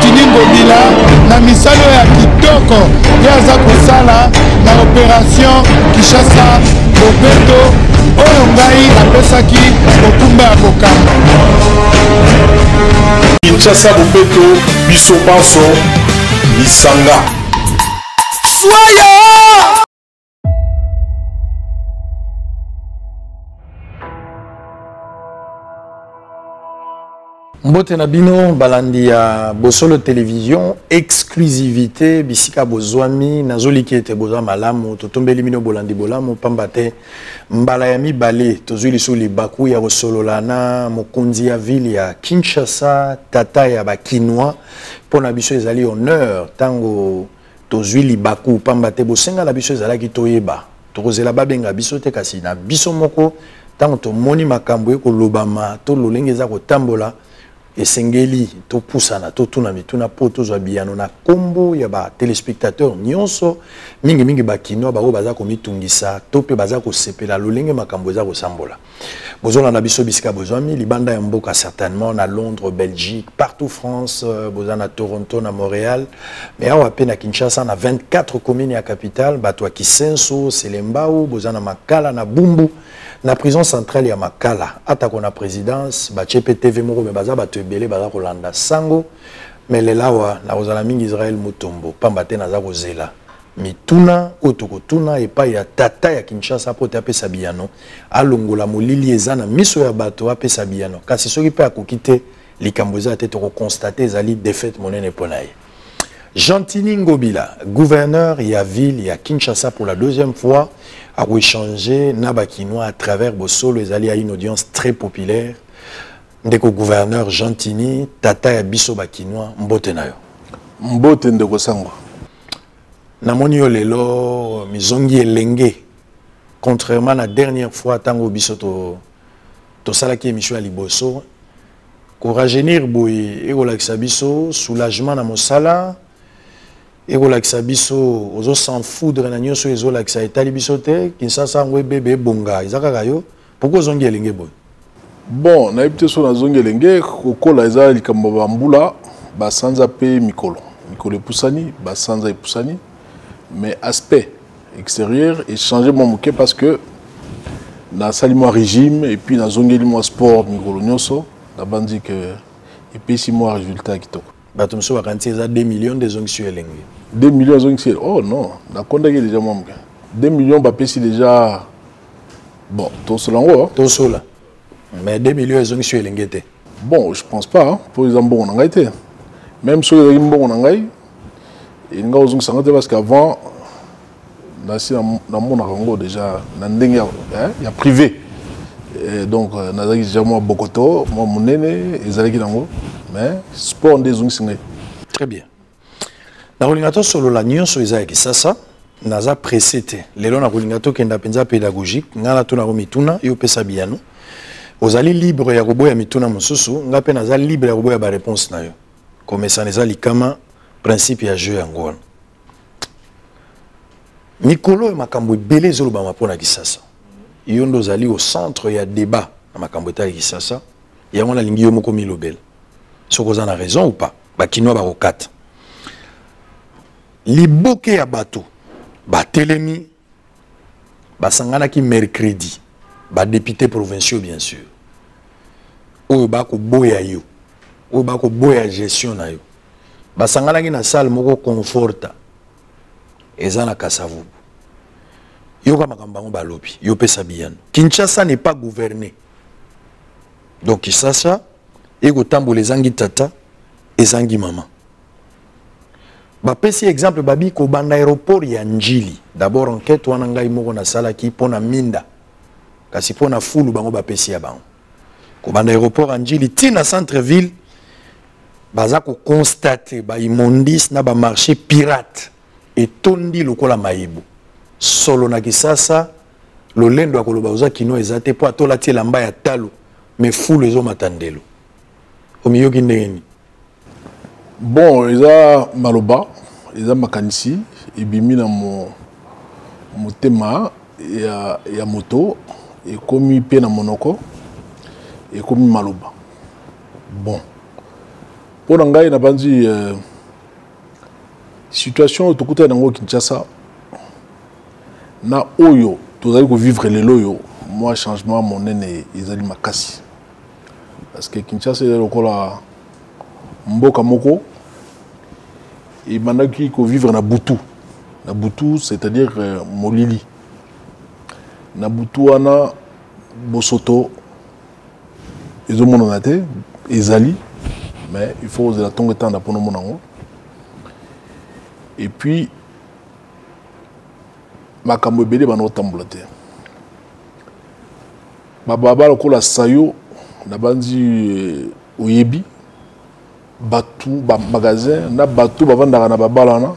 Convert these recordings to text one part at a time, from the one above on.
Tini Ngobila na misalo ya kitoko yaza kosala na opération Kinshasa Bobeto oyo ngai apesaki kokumba ya bokambo. Kinshasa Bobeto biso banso lisanga Soya Mbote na bino balandi ya Bosolo Télévision exclusivité bisika bozwami nazoliki ete bozwa malamu totombeli mino bolandi bolamu pambate mbala ya mibale tozwili so libaku ya kosolola na mokonzi ya ville ya Kinshasa tata ya bakinois pona biso ezali honneur tango tozwi libaku pambate bosenga na biso ezalaki toyeba tokozela babenga biso te kasi na biso moko tango tomoni makambo ekolobama to lolenge eza kotambola esengeli to pusana to tuna mituna po to zwa biano na kombo ya ba téléspectateurs nyonso mingi ba kino ba baza ko mitungisa to pe baza ko sepela lolenge makambo eza ko sambola bozona na biso bisika bozwami libanda ya mboka certainement na Londres, Belgique, partout France, bozana Toronto na Montréal mais awa pe na Kinshasa na 24 communes ya capitale bato ya Kisenso, Selembao, bozana Makala na Bumbu na prison centrale ya Makala atako na présidence ba CPTV moko me baza bato ebele baza kolanda sango mais lelawa na ozala mingi Israël Mutombo pambate naza kozela mituna otokotuna epai ya tata ya Kinshasa po te apesa biyano alongola molili eza na miso ya bato apesa biyano kasi soki pe akokite likambo eza te tokokonstate ezali défaite monene pona ye. Jean Tini Ngobila, gouverneur ya ville ya Kinshasa pour la deuxième fois, a échangé Nabakinois à travers Bosolo. Ils allaient à une audience très populaire. Ndeko gouverneur Jean Tini, tata ya biso bakinois, mbote na yo. mbote ndeko sango. Namoni yo lelo mizongi elenge. Contrairement à la dernière fois tango biso to salaki émission à liboso. Korajenir boy e kolakisa biso soulagement na mosala. Et voilà que ça biso ozo s'en foudre na nyonso ezo la que ça etali biso te Kinshasa ngwe bebe bonga izaka yo pourquoi zongi elenge boy Bon na epte so na zongi elenge kokola eza likambo ba mbula ba sanza pe mikolo epusani ba sanza epusani mais aspect extérieur et changer mon moquet parce que na salimo régime et puis na zongi limo sport mikolo nyonso na bandi que et puis si moi résultat kitoko batum so vakanti eza 2 millions de zongi sur elenge 2 millions zongi sur oh non na konda ke déjà mon 2 millions ba pesi déjà bon to solango to sola mais 2 millions zongi sur elenge te bon je pense pas hein, pour exemple bon on a été même sur les bon on a et nga ozongi sangate parce qu'avant na si na mon rango déjà na ndenge hein il y a privé et donc nazaki déjà moi bokoto moi monene ezalaki nango mais sport des zongi singé très bien na kolingato solo la nyonso ezaki sasa naza pressé te lelo na kolingato kenda penza pédagogique ngala tuna ko mituna yo pesa biano ozali libre ya koboya mituna mosusu nga pe naza libre ya koboya ba réponse na yo comme ça neza likama principe ya jeu yango mikolo makambo ebele zoloba mapona kisasa yo ndo zali au centre ya débat na makambo ta kisasa yango na lingi yo moko milobel soko za na raison ou pas bakinois ba rokata liboke ya bato batelemi basangana ki mercredi ba député provinciaux bien sûr oyo ba ko boya yo oyo ba ko boya gestion na yo basangana ki na salle moko conforta eza na Kasavubu yo ka makambango balobi yo pesa biyano Kinshasa n'est pas gouverné donc Kinshasa eko tambola ezangi tata ezangi mama bapesi exemple babi ko banda aéroport ya Njili d'abord enquête wana ngai moko na salaki pona minda kasi pona fulu bango bapesi ya bango ko banda aéroport ya Njili tina centre ville baza ko constater ba immondis na ba marché pirate etondi lokola mayibu solo na Kisasa lolendo akoloba oza kino ezate po atola tie lamba ya talo mais fulu ezo matandelo omiyoki ndeni bon eza maloba eza makanisi ebimi na motema ya moto ekomi pe na monoko ekomi maloba bon Pour ngai na bandi situation tokuta nango Kinshasa na oyo tozali ko vivre les loyo moi changement mon nene ezali makasi parce que Kinshasa est lokola mboka moko et mandaki ko vivre na butu c'est-à-dire molili na butu wana bosoto ezomona na te ezali mais il faut oser la tongue tanda pour nous monango et puis makambo ebele bana tambola te bababa lokola sayo na bandi oyebi batu ba magasin na batu bavandaka na babala na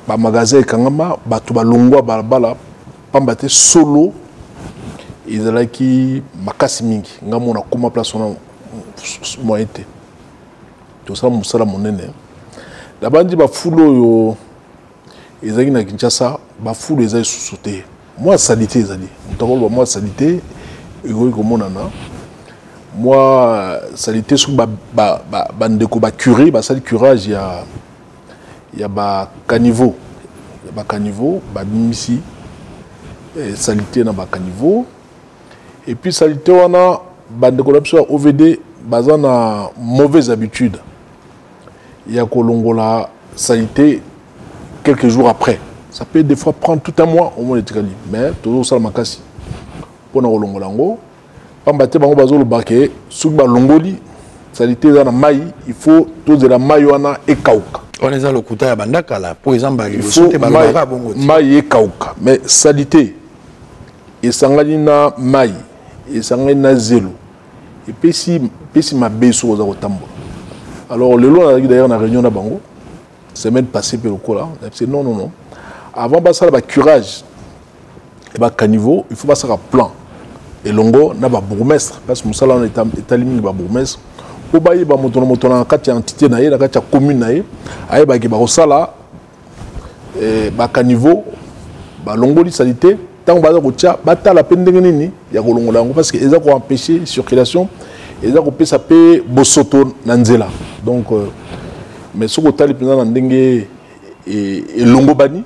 ba magasin ekangama batu balongwa balabala pamba te solo ezalaki makasi mingi ngamona koma place ona moyen te tosala mosala monene na bandi bafulo oyo ezalaki na Kinshasa bafulo ezali susu te mwa salite ezali motokoloba mwa salite ekoki komonana mwa salite soki bandeko bacuré basali curage ya bacaniveau babimisi salite na bacaniveau et puis salite wana bandeko na biso ya OVD baza na mauvaise habitude ya kolongola salite quelques jours après. Ça peut des fois prendre tout un mois au moins etikali mais toujours ça makasi pona kolongola ngo pambate bango bazolo baké soki balongoli salite za na mai il faut toze la mai wana ekauka on est dans le kuta ya bandaka là pour exemple bali bosote balobaka bongo mai ekauka mais salite esangani na mai esangani na zelo et puis si ma beso za kotambola alors le long d'ailleurs na réunion na bango semaine passée pour le coup là c'est non avant ça le curage et ba caniveau il faut pas ça plan et longo na ba bourgmestre parce que musala on est alimini ba bourgmestre pour ba yeba moto na kati entité na ye na kati commune na ye aye ba ke ba osala ba caniveau ba longoli salité tant ba ko tia bata la pendenge nini ya ko longola ngo parce que eza ko empêcher circulation eza ko pesa pe bosoto na nzela donc mais ce que tu as dit dans ndenge et longo bani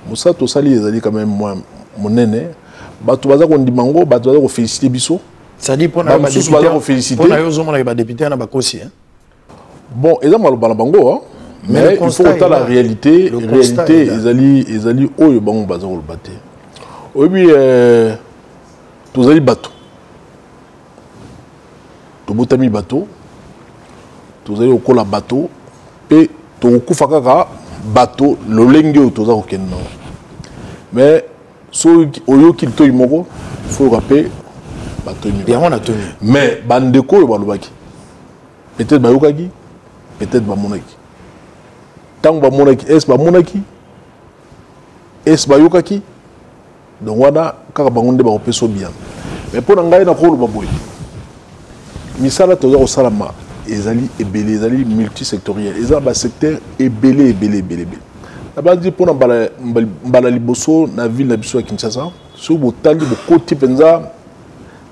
musa to sali ezali quand même moi monene batu baza ko ndimango batu baza ko féliciter biso ça dit pour na ba député ko féliciter pour na yo zo mona ba député na ba kosi hein bon eza maloba na bango hein mais il faut que la réalité ezali oyo bango baza ko lobate obi tozali bato tobutami bato tozali okola bato pe tokufa kaka bato lolenge oyo toza kokende nango mais so oyo kilito imoko faut rappeler bato yango na toni mais bandeko oyo balobaki peut-être bayokaki peut-être bamonaki ntango bamonaki est bayokaki donc wana kaka bango nde bakopesa bien mais mpo na ngai nakoloba boye misala toza kosalama ezali ebele ezali multisectoriel ezali ba secteur ebele na bandi pona mbala liboso na ville na biso ya Kinshasa so botali bokoti penza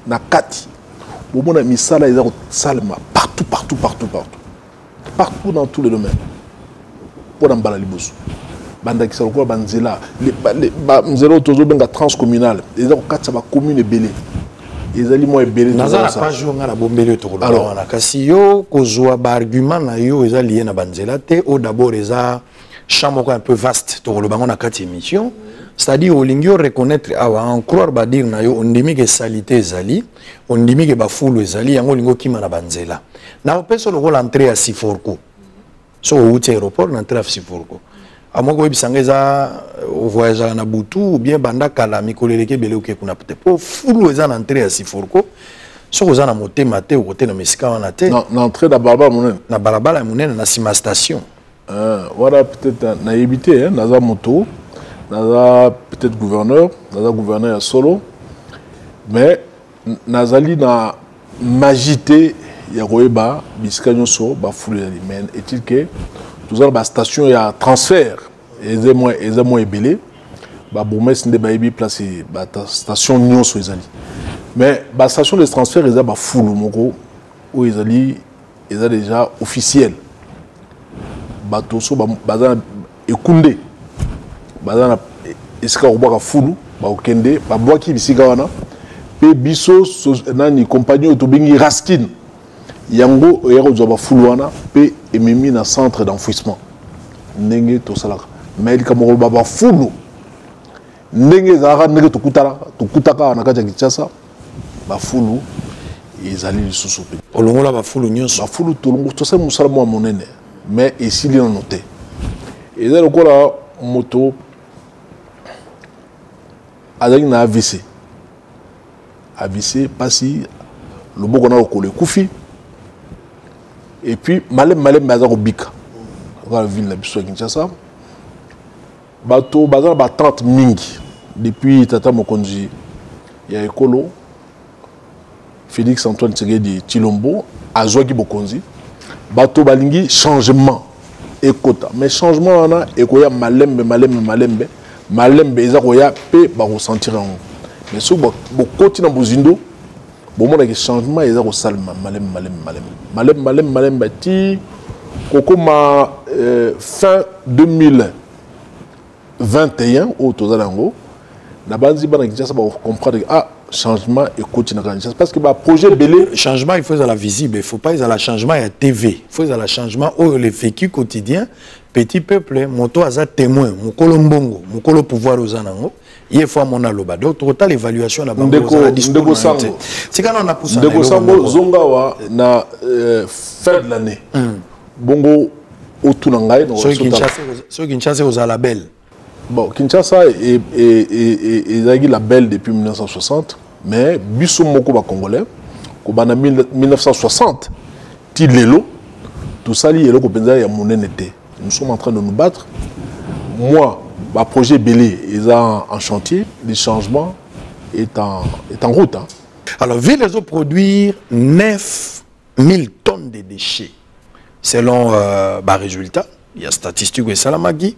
na kati bomona misala eza kosalama partout dans tous les domaines pona mbala liboso banda kisalo ko banzela nzela tozo benga transcommunal eza ko katsa ba commune ebele ezali mo ebele nazala pas jour ngala bombele to koloba wana kasi yo kozwa ba argument na yo eza lié na banzela te au d'abord eza chambre un peu vaste to koloba ngona kati émission c'est-à-dire olingi reconnaître awa en croire ba dire na yo ondimi ke salité ezali ondimi ke ba fulu ezali yango lingo kima na banzela na peso lo l'entrée à Siforko so outi aéroport na entrée à Siforko amoko ebisanga eza voyage na butu ou bien banda kala mikoleleke bele oke kuna peut po fulu eza na entrée ya Siforko so kozana na motema te côté na mesika wana te na entrée da balabala monene na balabala monene na sima station voilà peut-être na éviter hein naza moto naza peut-être gouverneur ya solo mais nazali na magité ya koyeba bisika nyonso ba fulu ya mais est-il que tous ba station ya transfert eza moins ebele ba bourgmestre nde ba yebi place ba station nyonso ezali mais ba station de transfert eza ba fulu moko o ezali ils ont déjà officiel. Batoso bazana ekunde bazana esika obaka fulu ba okende ba boaki bisika wana pe biso nani compagnie to bengi Raskin yango yako zo ba fulu wana pe ememi na centre d'enfouissement ndenge to salaka mais il kamoro ba fulu ndenge zara ndenge to kutaka na kati Kinshasa ba fulu ezali lisusu pe olongola ba fulu nyonso ba fulu to longo to sa musala mo monene mais ici il est noté et là le moto azali na AVC pasi le boko na ko le kufi et puis malem baza ko bika la ville na biso Kinshasa bato baza ba 30 mingi depuis tata mokonzi ya ekolo Félix Antoine Tshisekedi Tshilombo azwaki bokonzi bato balingi changement ekota mais changement wana ekoya malembe eza koya pe ba ressentir en mais so bokoti na bozindo bomona ke changement eza ko salma malembe ti kokoma fin 2021 au tozalango na banzi bana Kinshasa ba comprendre ah changement et continue parce que le projet belé changement il faut à la visible il faut pas à la changement à TV il faut à la changement au le vécu quotidien petit peuple moto aza témoin mukolo mbongo mukolo pouvoir aux anango il faut mon aloba donc total évaluation na bango ndeko sango c'est quand on a poussé ndeko sango zongawa na fin de l'année bongo otunangai no so Kinshasa aux la belle. Bon, Kinshasa est label depuis 1960, mais biso moko ba congolais, ko bana 1960, ti lelo, tout ça li yelo ko penza ya monenete. Nous sommes en train de nous battre. Moi, ma projet belé est en chantier, le changement est en route. Hein. Alors, ville les produire 9000 tonnes de déchets. Selon résultat, il y a statistique et salamagi.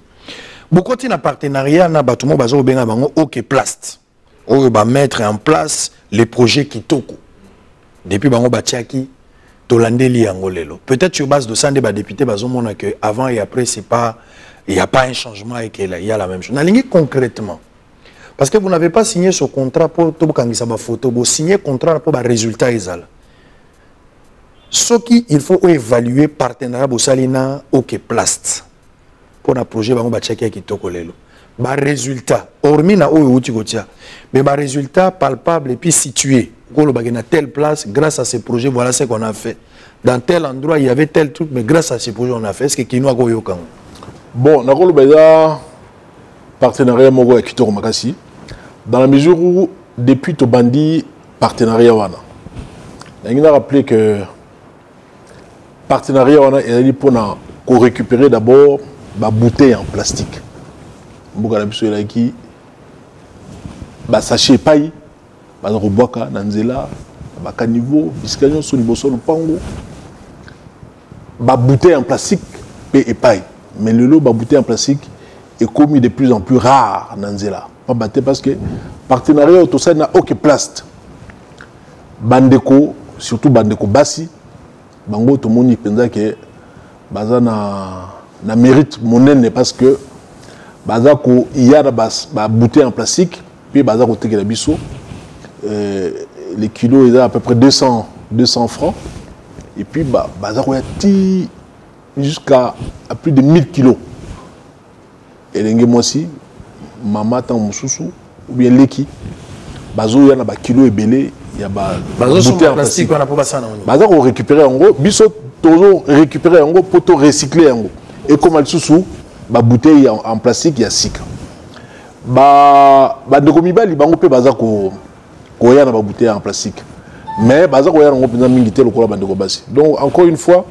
Beaucoup de partenariat na batumo bazo benga bango OK Plast. On va mettre en place les projets Kitoko. Depuis bango batiaki tolandeli angolelo. Peut-être sur base de ça des députés bazo mona que avant et après c'est pas il y a pas un changement et qu'il y a la même chose. Na lingi concrètement. Parce que vous n'avez pas signé ce contrat pour to kangisa ba photo, vous signez contrat pour ba résultat ezala. Ce qui il faut évaluer partenariat bosalina OK Plast. Pour un projet bango bachaki kitoko lelo ba résultat hormis na oyo uti kotia mais ba résultat palpable et puis situé ko lo bagena telle place grâce à ces projets voilà ce qu'on a fait dans tel endroit il y avait tel truc mais grâce à ces projets on a fait est-ce que kino ko yoka bon na ko lo beza partenariat moko ya kitoko makasi dans la mesure où depuis to bandi partenariat wana ngina rappeler que partenariat wana est pour na ko récupérer d'abord ba bouteille en plastique mboka na biso elaki ba sachet pai ba robwaka na nzela ba caniveau biskanyo so liboso lupango ba bouteille en plastique pe epai mais le lot ba bouteille en plastique est commis de plus en plus rare na nzela pas baté parce que partenariat tout ça na OK Plast bandeko surtout bandeko basi bango to moni penza que bazana na mérite monene parce que bazako il y a ba bouteille en plastique puis bazako teke la biso les kilos est à peu près 200 francs et puis bazako yati jusqu'à plus de 1000 kilos et l'engé moi aussi maman tan mususu ou bien leki bazo ya na ba kilo ebele ya ba bouteille en plastique on a pas ça non bazako récupérer en gros biso toujours récupérer en gros pour recycler en gros et comme elle sous ba bouteille en plastique ya sika ba ndeko mibali bango pe baza ko ya na ba bouteille en plastique mais baza ko ya ngo penza mingi te lokola ba ndeko basi donc encore une fois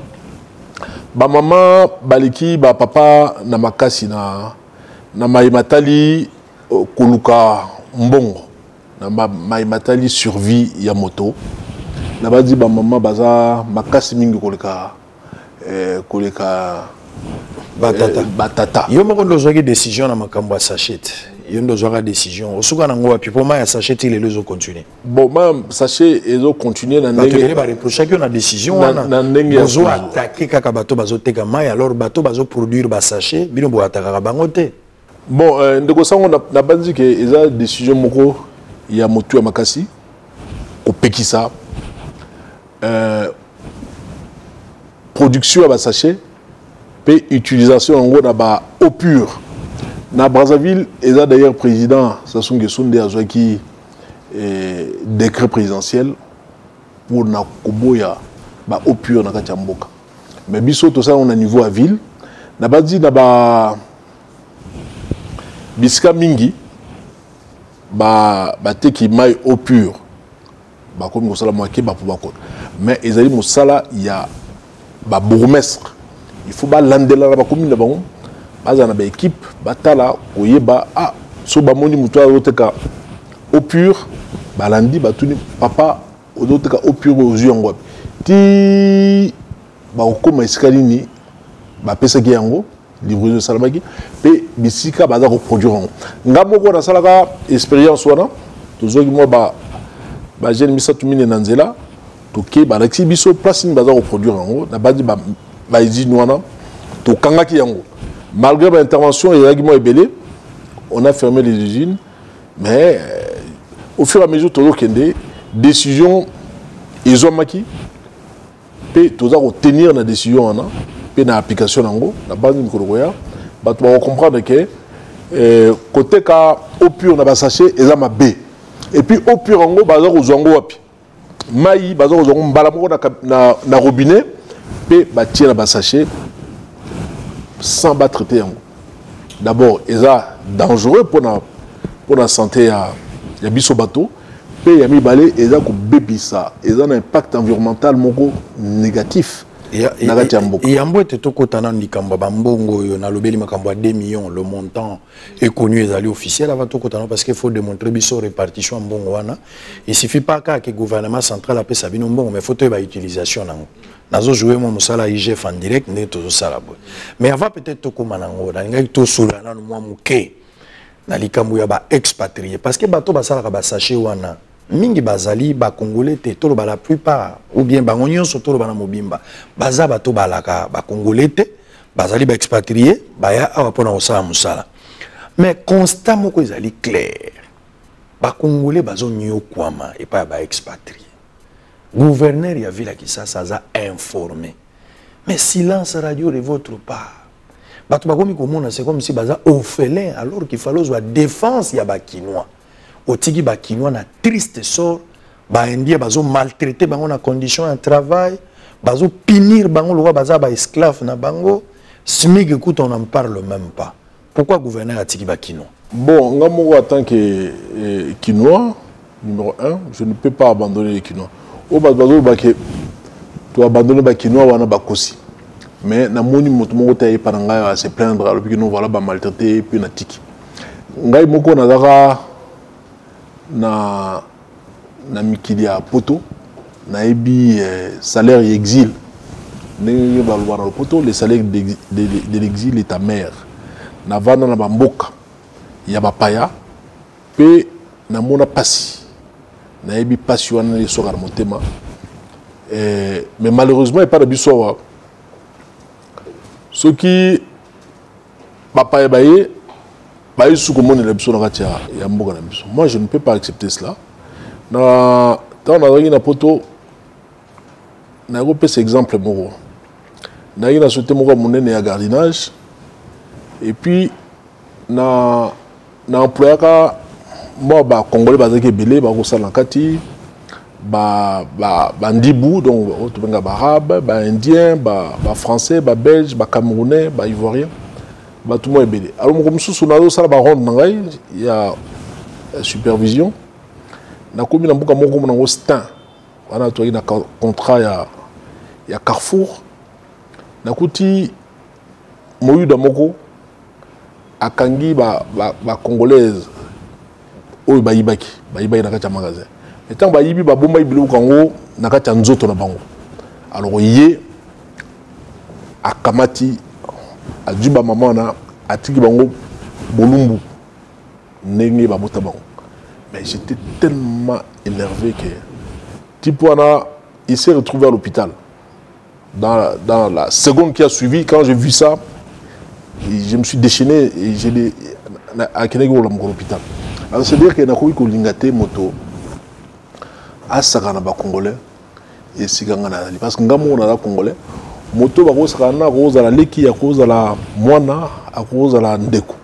ba maman baliki ba papa na makasi na maimatali koluka mbongo na maimatali survie ya moto na bazi ba maman baza makasi mingi koleka batata yo moko ndozwaki décision na makambo ya sachet yondo zwa décision osuka na ngoa puis pour moi ya sachet il les autres continuer bon même sachet les autres continuer na ndenge ba reprocher que na décision na ndenge bozo attaquer kaka bato bazo teka mai alors bato bazo produire ba sachet bino bo attaquer bango te bon ndeko sango na banzi que eza décision moko ya motu ya makasi ko pekisa production ya ba sachet pe utilisation en gros na ba eau pure na Brazzaville et d'ailleurs président Sassou Nguesso a joué décret présidentiel pour na koboya ba eau pure na kati mboka mais biso tout ça on a niveau à ville na badi na ba bisika mingi ba teki mai eau pure ba comme ko sala moitié ba pour ba mais ezali musala ya ba bourgmestre il faut ba landela la ba commune na bango baza na ba équipe batala oyeba so ba moni muto oteka eau pure balandi batuni papa oteka eau pure ozuyangwa ti ba okoma eskalini ba pesa ki yango livraison salamaki pe bisika baza ko produire yango ngamoko na salaka expérience wana tozoki mo ba jeune misatu mine na nzela toke ba laxi biso place ni baza ko produire yango na badi ba izini wana to kangaki yango malgré l'intervention et belé on a fermé les usines mais au fur et à mesure tout kende décision ils ont maki pe toza ko tenir la décision ana pe na application nango na base ni koloya ba to comprendre que côté ka au pur na ba sachet eza mabe et puis au pur ngo baza ko zongo wapi mai baza ko zongo mbala moko na robinet pe ba tirer na ba sachet sans battre traiter. D'abord, c'est dangereux pour la santé de biso bateau. Puis il y a mis balé et ça bébé ça. Et ça a un impact environnemental négatif. Et Yambo était tout côté dans Nikamba Bambongo, on a lobé Makamba 2 millions, le montant est connu et allé officiel avant tout côté parce qu'il faut démontrer biso répartition en Bongoana. Il suffit pas que le gouvernement central appelle ça bien bon, mais il faut que l'utilisation nango. Nazo jouer mon musala IGF en direct ne to sala boy. Mais avant peut-être to koma nango, na ngai to solana no muke. Na likambu ya ba expatrié parce que bato basala ba sachet wana. Mingi bazali ba congolais te to ba la plupart ou bien ba ngonyo soto ba na mobimba. Baza bato balaka ba congolais te, bazali ba expatrié, ba ya awa pona osala musala. Mais constat moko ezali clair. Ba congolais bazo nyo kwama et pas ba expatrié. Gouverneur y a vu la qui ça a informé. Mais silence radio de votre part. C'est comme si baza orphelin alors qu'il fallait la défense ya ba Kinois. Otigi ba Kinois na triste sort, ba indien bazo maltraiter bango na condition de travail, bazo punir bango le baza ba esclave na bango. Smig écoute on n'en parle même pas. Pourquoi gouverneur a tigi ba Kinois? Bon, ngamo en tant que Kinois numéro 1, je ne peux pas abandonner les Kinois. Au bazo bake tu abandonner ba Kinois wana bakosi mais na moni moto moko taye pananga à se plaindre alors que nous voilà ba maltraité puis na tiki ngai moko na zaka na mikili ya poto na ebi salaire exil ne ba le poto le salaire de l'exil est ta mère na vana na bamboka ya bapaya pe na mona pasi na ebi pasi wana le soka motema mais malheureusement il pas de biso ce qui papa baye baye sous comme on est biso na katia ya mboka na biso moi je ne peux pas accepter cela na tant na poto na ko pesa exemple moko na ina sauté moko monene ya gardiennage et puis na employaka moi ba congolais bazaki belé ba ko sala kati ba ndibu donc to benga ba arabe ba indien ba français ba belge ba camerounais ba ivoirien ba tout moi belé alors comme sous na sala ba ronde ngai ya supervision na komi na mboka moko na Austin wana to ina contrat ya Carrefour na kuti moyuda moko akangi ba congolaise oyo bayibaki na kati ya magasin et tant bayibi ba bomba ibilu kango na kati ya nzoto na bango alors yé akamati ajuba maman na atiki bango bolumbu Nengi babota bango. Mais j'étais tellement énervé que Tipouana, il s'est retrouvé à l'hôpital. Dans la seconde qui a suivi, quand j'ai vu ça, je me suis déchaîné et j'ai dit à Kenego l'hôpital. Alors c'est-à-dire qu'il y a un lingate moto à Saganaba Congolais et Sigangana. Parce que Ngamo on a Congolais, moto ba Rosana, Rose à la Leki, à cause à la Moana, à cause à la Ndeko.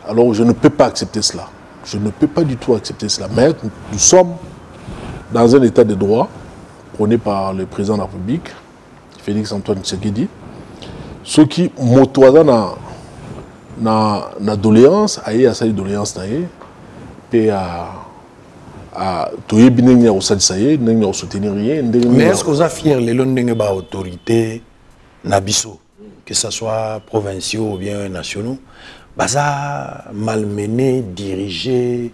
Alors je ne peux pas accepter cela. Je ne peux pas du tout accepter cela. Mais nous sommes dans un état de droit prôné par le président de la République, Félix Antoine Tshisekedi. Ceux qui motoisent na doléance, aïe à sa doléance naïe, et à toyer bineng au salsaye, n'eng au soutenir rien. Mais est-ce que vous êtes fiers les longues autorités nabiso, que ce soit provinciaux ou bien nationaux? Baza malmené, dirigé,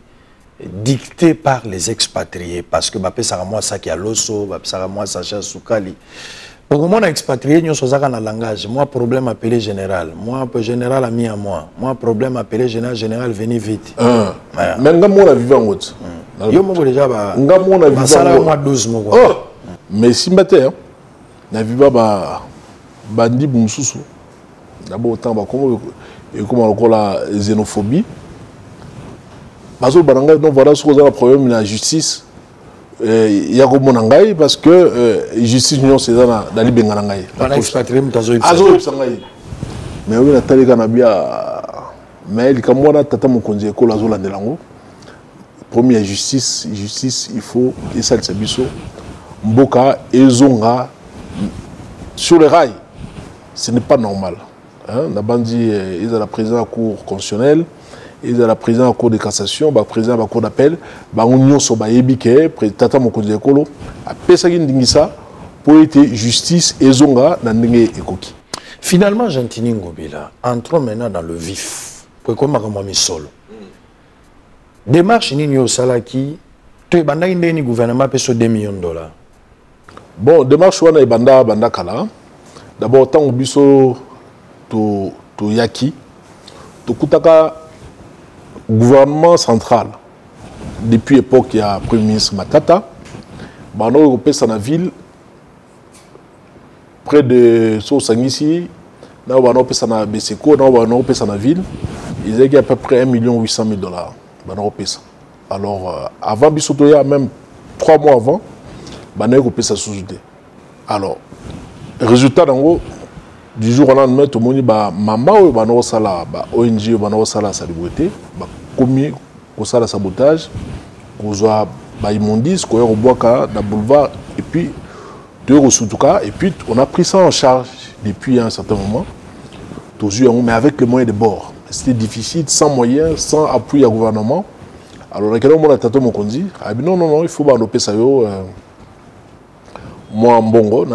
dicté par les expatriés. Parce que Bapé Saramwa Saki Aloso, Bapé Saramwa Sacha Soukali. Pour moi, expatrié, nous sommes dans le langage. Moi, problème appelé général. Moi, général a mis à moi. Moi, problème appelé général, général, venez vite. Mais nous avons vécu en route. Yo, moi, déjà, nous avons vécu en route. 12 mois. Mais si matin, nous avons vécu bandi boumsousou. D'abord, autant, et comme encore la xénophobie. Parce que voilà ce qu'on a le problème de la justice. Il y a comme Monangaï parce que justice non c'est dans la Libengangaï. On a expatrié Mutazoï. Mais oui, Nathalie Ganabia, mais il comme moi tata mon conduit école azola de lango. Première justice, il faut et ça le sabiso. Mboka et Zonga sur les rails, ce n'est pas normal. La bandit, ils ont la présidence de la Cour constitutionnelle, ils ont la présidence de la Cour de cassation, la présidence de la Cour d'appel, l'Union Sobaébike, Tata Mokonzi Ekolo, a Pesagin Dingisa, pour être justice et zonga dans Ndenge Ekoki. Finalement, Gentini Ngobila, entrons maintenant dans le vif, pour qu'on m'a mis solo. Démarche Nino Salaki, tu es bandé ni gouvernement peut sur 2 millions de dollars. Bon, démarche wana banda kala. D'abord, tant au biso to yaki to kutaka gouvernement central depuis l'époque il y a premier ministre Matata bano européen dans la ville près de Sosangisi na bano pesa na Beseko na bano pesa na ville ils étaient à peu près 1 800 000 dollars bano pesa. Alors avant bisotoya même 3 mois avant bano européen ça sous-jeté. Alors résultat d'ango du jour au lendemain, tout le monde dit maman bano sala ONG bano sala salubrité commis au sala sabotage kozoa immondice ko boaka na boulevard et puis et puis on a pris ça en charge depuis un certain moment mais avec les moyens de bord. C'était difficile, sans moyens, sans appui au gouvernement. Alors là on a tato mon conduit non il faut développer ça moi mbongo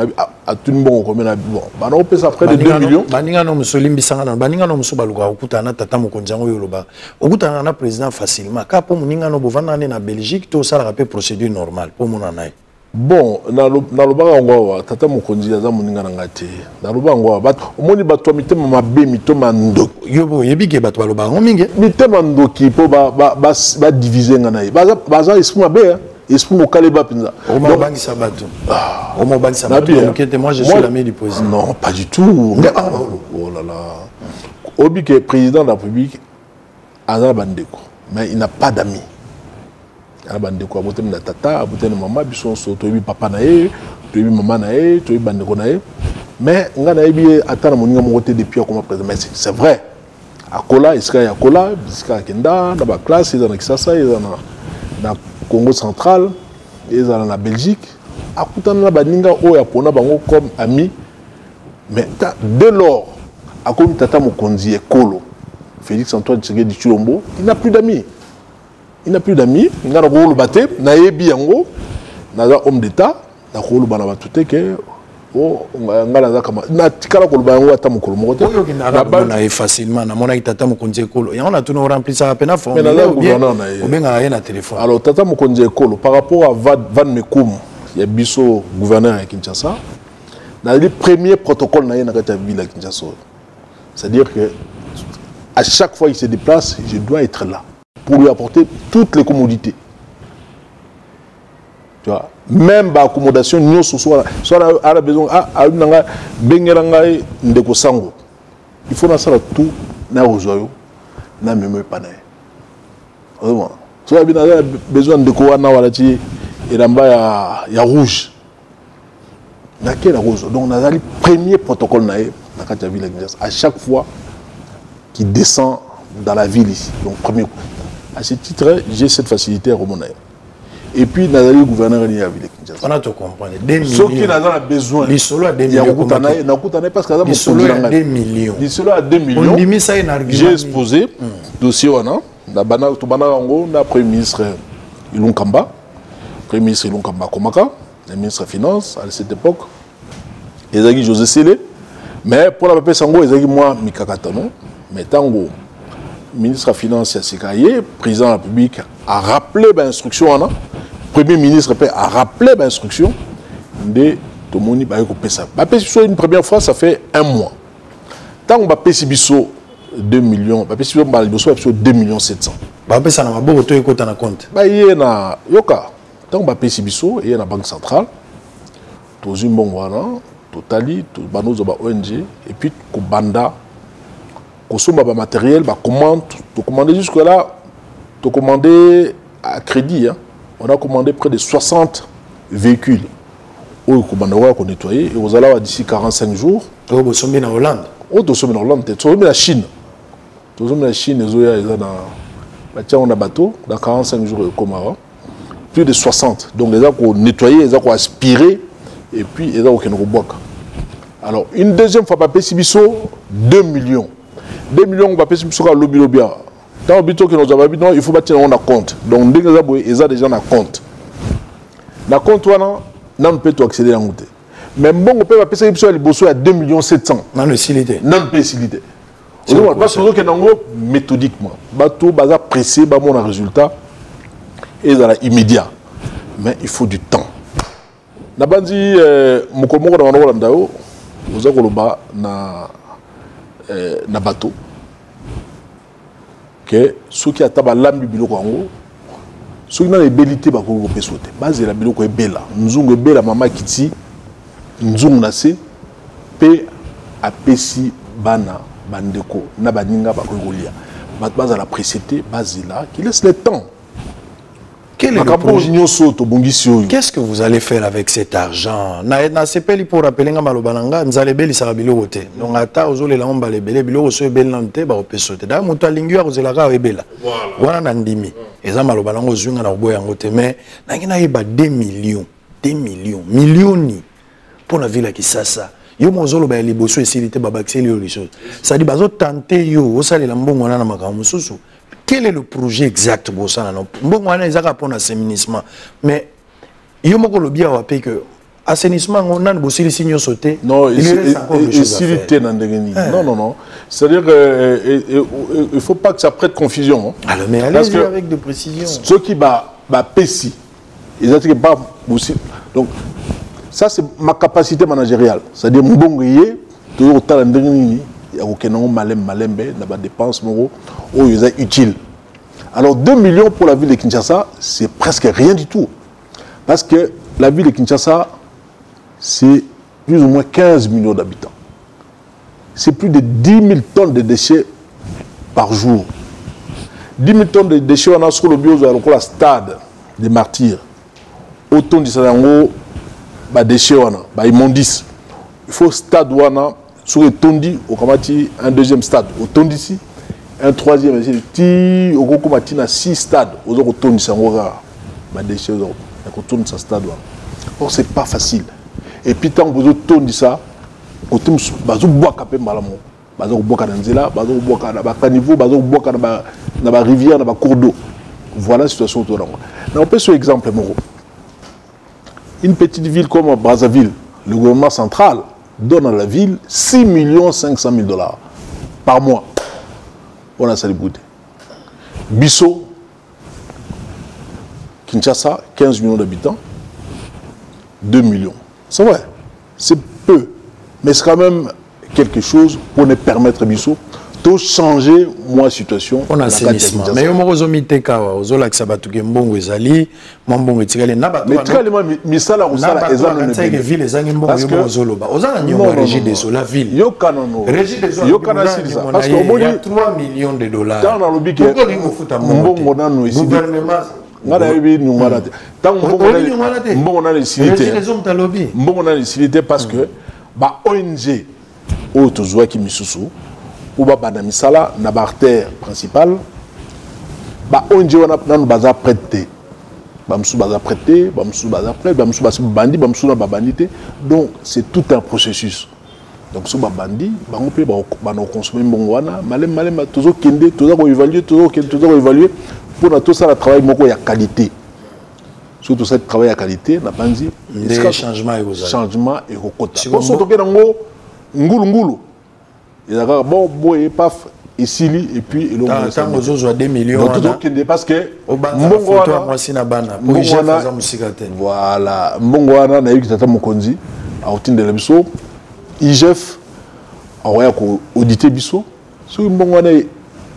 à tout mbongo comme na bon bana opesa près de 2 millions baninga no musolimbi sangana baninga no muso baluka okutana tata mokonjango yoloba okutana na président facilement ka po muninga no bovana na Belgique to sala rapé procédure normale pour mon naï. Bon na lobaka ngwa tata mokonzi aza muninga na ngate na lobaka ngwa bat omoni bato mitema mabe mitoma ndo yobo yebike bato baloba ngominge mitema ndoki po ba diviser ngana baza esprit mabe esprit mokaleba pinza donc bangi sabato comment bangi sabato moi je suis l'ami du président non pas du tout oh là là obi que président de la République aza bandeko mais il n'a pas d'amis ala bandeko abotem na tata abotem na maman biso so to papa na ye to maman na ye to bandeko na ye mais nga na yebi atana moninga mongote depuis comme président mais c'est vrai akola iska ya kola iska kenda na ba classe dans Kisasa na Congo central et dans la Belgique akutana na baninga o ya pona bango comme ami mais dès lors akomi tata mokonzi ekolo Félix Antoine Tshisekedi Tshilombo il n'a plus d'amis. Il n'a plus d'amis. Il a un rôle batté. Il a un homme d'État. Il a un rôle batté. Il a un rôle facilement. On a tout rempli ça à peine. Alors, Tata Mokonzi Ekolo, par rapport à Van Mekoum, il y a Bisso, gouverneur à Kinshasa, dans les premiers protocoles, il y a une ville à Kinshasa. C'est-à-dire que à chaque fois qu'il se déplace, je dois être là. pour lui apporter toutes les commodités. Tu vois, même l'accommodation, nous soit à la besoin, il faut faire tout, na ozoyo, na même pas na. Si on a besoin de quoi na walati, et là-bas il y a rouge. Na quel rouge? Donc on a le premier protocole na la ville à chaque fois qu'il descend dans la ville ici. Donc premier coup. À ce titre, j'ai cette facilité à Romonaï. Et puis, nous avons le gouverneur de la ville. On a tout compris. 2 millions. Ceux qui ont besoin. Les solos à 2 millions. Parce que les solos à 2 millions. Les solos à 2 millions. J'ai exposé le dossier. On a le Premier ministre Ilon Kamba. Premier ministre Ilon Kamba Komaka. Le ministre des Finances à cette époque. Ezagi José Sélé. Mais pour la paix Sango, Ezagi moi, Mikakatano. Mais Tango. Ministre des Finances, Yassikaye, président de la République, a rappelé l'instruction. Premier ministre a rappelé l'instruction de Tomoni Bayeko Pessa. Bapesibiso une première fois, ça fait 1 mois. Tant que Bapesibiso 2 millions, Bapesibiso 2 millions 700. Bapesa na maboko to ekota na compte. Ba yena yoka. Tant que Bapesibiso et la Banque centrale, tous une bonne wana, totali, tous banozo ba ONG et puis Kubanda. Consomme ba matériel, ba commande, tu commander jusque là, tu commander à crédit. Hein. On a commandé près de 60 véhicules. Au Koubanawa qu'on nettoyé et aux Alawa d'ici 45 jours. Tu as sommet en Hollande. Tu sommet en Hollande, tu sommet la Chine. Tu sommet la Chine, on a bateau, dans 45 jours comme avant. Plus de 60. Donc les gens qu'on nettoyé, les gens qu'on aspiré et puis les gens qu'on a. Alors une deuxième fois, Papé Sibiso, 2 millions. 2 millions, on va payer sur le lobby lobby. Dans le but que nous avons dit, il faut bâtir un compte. Donc, dès que nous avons déjà un compte. Le compte, on peut tout accéder à un compte. Mais bon, on peut payer sur le bosso à 2 millions 700. Non, le silité. Non, le silité. Parce que nous méthodiquement, bateau, baza pressé, bah mon résultat, et ça immédiat. Mais il faut du temps. Nabandi, mon commandant dans le Rwanda, vous avez na bateau que ceux qui attendent l'ambi biloko ango ceux qui n'ont ébélité ba ko pe sauter base la biloko e bela nzungu bela mama kiti nzungu na se pe apesi bana bandeko na baninga ba ko golia base la précité base là qui laisse le temps. Qu'est-ce que vous allez faire avec cet argent? Na sepeli pour rappeler nga malobananga nzale beli sarabilo te. Donc ata ozole la omba lebele bilo so beli nante ba opesote. Da mutu alingi ya kozela ka ebela. Wana na ndimi. Eza malobananga ozunga na boya ngote mais na ngina yeba 2 millions. 2 millions. Millioni pour la ville à Kisasa. Yo mozolo ba liboso esilité babaxeli yo les choses. Ça dit bazo tenter yo osali la mbongo na makambo susu. Quel est le projet exact pour ça? Bon, on a pour l'assainissement. Mais il y a un que assainissement, on a besoin de signes sautés. Non, il non. C'est-à-dire qu'il ne faut pas que ça prête confusion. Alors, mais allez-y avec de précision. Ceux qui pèsent, ils n'ont pas aussi. Donc, ça, c'est ma capacité managériale. C'est-à-dire que mon toujours autant il y a aucun malembe, il y a des dépenses utiles. Alors 2 millions pour la ville de Kinshasa, c'est presque rien du tout. Parce que la ville de Kinshasa, c'est plus ou moins 15 millions d'habitants. C'est plus de 10 000 tonnes de déchets par jour. 10 000 tonnes de déchets, on a sur le bio, on a le stade des martyrs. Autant de Salango, déchets, on a immondices. Il faut stade, on a sur le Tondi, un deuxième stade. Au Tondi ici, un troisième, il y a 6 stades. Au Tondi, c'est un déchet, on a stade. Or, ce n'est pas facile. Et puis, tant que vous avez ça, vous avez une rivière, une cour d'eau. Voilà la situation autour de nous. On peut sur exemple, une petite ville comme Brazzaville, le gouvernement central donne à la ville 6 500 000 $ par mois. On a ça les goûter. Bissau, Kinshasa, 15 millions d'habitants, 2 millions. C'est vrai, c'est peu, mais c'est quand même quelque chose pour nous permettre Bissau tout changer moi situation on a assainissement mais yo moko zo miteka wa zo la kisaba tuke mbongo ezali mbongo etikale na bato mais tikale moi misala usala ezana ne que ville ezangi mbongo yo moko zo loba ozana nyongo régie des eaux la ville yo kanono régie des eaux yo kanasi parce que il y a 3 millions de dollars dans la lobby que mbongo nano ici gouvernement ngala yebi nyongala te tant mbongo na les lobby mbongo na les parce que ba ONG o tozwa ki misusu ou ba bana misala na ba artère principale ba ONG wana nanu baza prêté ba msu baza prêté ba msu baza prêté ba msu baza bandi ba msu na ba bandité donc c'est tout un processus donc so ba bandi bango pe ba no consommer mbongo wana malem tozo kende tozo ko évaluer pour na tout ça le travail moko ya qualité surtout ça travail à qualité na banzi des changements et kokota pour surtout que nango ngulu il y a bon boy paf ici et puis et l'autre tant aux 2 millions donc parce que mbongo wana moi sina bana pour faza musikate voilà mbongo wana na yuki tata mokonzi a otindela biso IGF aoya ko auditer biso so mbongo wana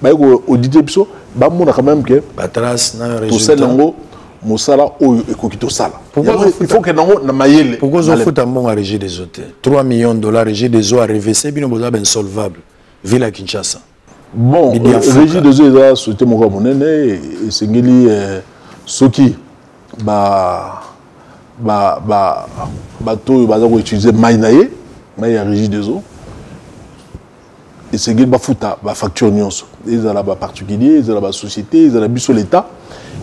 ba ko auditer biso ba mona quand même que batras na résultat tout ça nango mosala oyo ekokito sala il faut que nango na mayele pourquoi zo futa mbongo à régie des eaux 3 millions de dollars régie des eaux à reverser bino boza ben solvable ville à Kinshasa bon régie des eaux eza société moko monene esengeli soki bato baza ko utiliser mai ya régie des eaux esengeli bafuta ba facture nyonso ezala ba particulier ezala ba société ezala biso l'état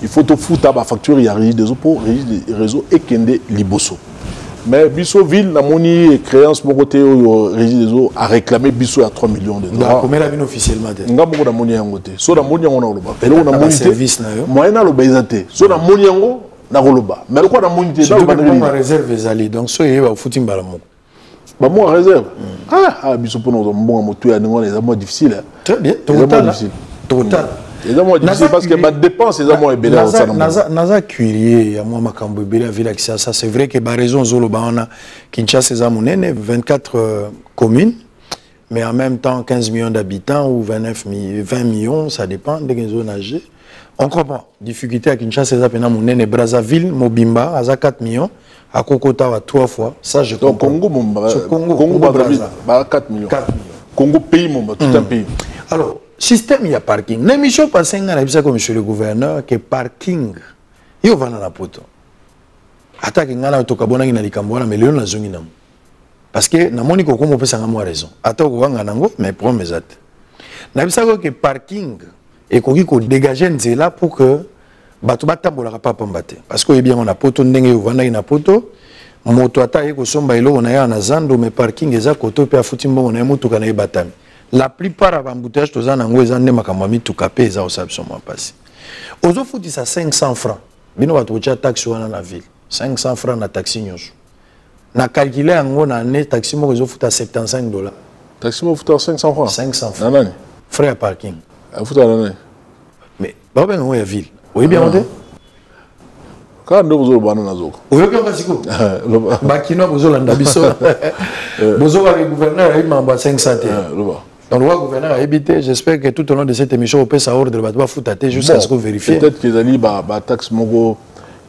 il faut tout foutre à facture il y a régie des eaux pour réseau et kende liboso mais biso ville la moni créance mon côté régie des eaux a réclamé biso à 3 millions de dollars combien la vient officiellement nga moko na moni yango te so na moni yango na loba pelo na moni service na yo moyen na loba ezate so na moni yango na loba mais quoi na moni te na loba na réserve ezali donc so yeba futi mbala moko ba mo réserve biso pour nous mbonga moto ya ningo les mois difficile très bien total difficile parce que ma dépense est moins belle naza cuirier ya moi makambo ebele ville ya Kinshasa c'est vrai que ba raison zolo ba on a Kinshasa za monene 24 communes mais en même temps 15 millions d'habitants ou 20 millions ça dépend de zone âgée on comprend difficulté à Kinshasa za pena monene Brazzaville Mobimba aza 4 millions à Kokota wa 3 fois ça je comprends Congo Brazzaville 4 millions Congo pays tout un pays alors système il y a parking l'émission passée on a dit comme monsieur le gouverneur que parking il va dans la poto attaque ngala to kabona ngina likambo na melio na zongi namu parce que na moni ko komo pesa ngamo raison attaque ko ngana nango mais problème ezate na bisa ko que parking et ko ki ko dégager nzela pour que bato batambola pa pambate parce que bien on a poto ndenge yo vanda ina poto moto ata ko somba ilo na ya na zando mais parking eza koto pe afuti mbongo na moto kana ibatami la plupart av embouteillage toza nango eza nde makambo mituka pe eza osabso mwa pasi ozofutisa 500 francs bino bato kotia taxe wana na ville 500 francs na taxi nyonso na calcule yango na année taxi moko ezofuta $75 taxi moko futa 500 francs 500 francs nanani frais ya parking afuta nanani mais baobenga ngo ya ville oyebi yango te kala nde bozolobana nazoko oyoki yango siko bakinois bozolanda biso bozobaka gouverneur ayebi mambo ya 500 te donc le gouverneur a évité j'espère que tout au long de cette émission on peut savoir de bato bafuta te jusqu'à ce qu'on vérifie peut-être que ezali ba taxe moko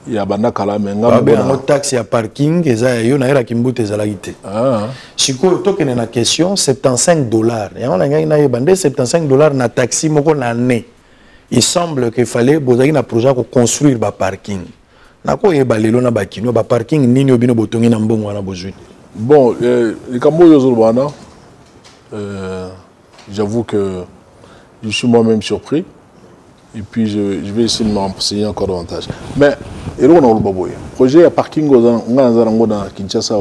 ya banda kala mais ngamo taxe ya parking eza yo na era kimbuta ezalaki te sikoyo tokende na question $75 yango na ngai na yeba nde $75 na taxi moko na année il semble qu'il fallait bozaki na projet ko construire ba parking nako yeba lelo na bakino ba parking nini obino botongi na mbongo wana bozwi bon les kambo yo zolbana j'avoue que je suis moi-même surpris et puis je vais essayer de me renseigner encore davantage mais et là on a le baboy projet à parking dans Kinshasa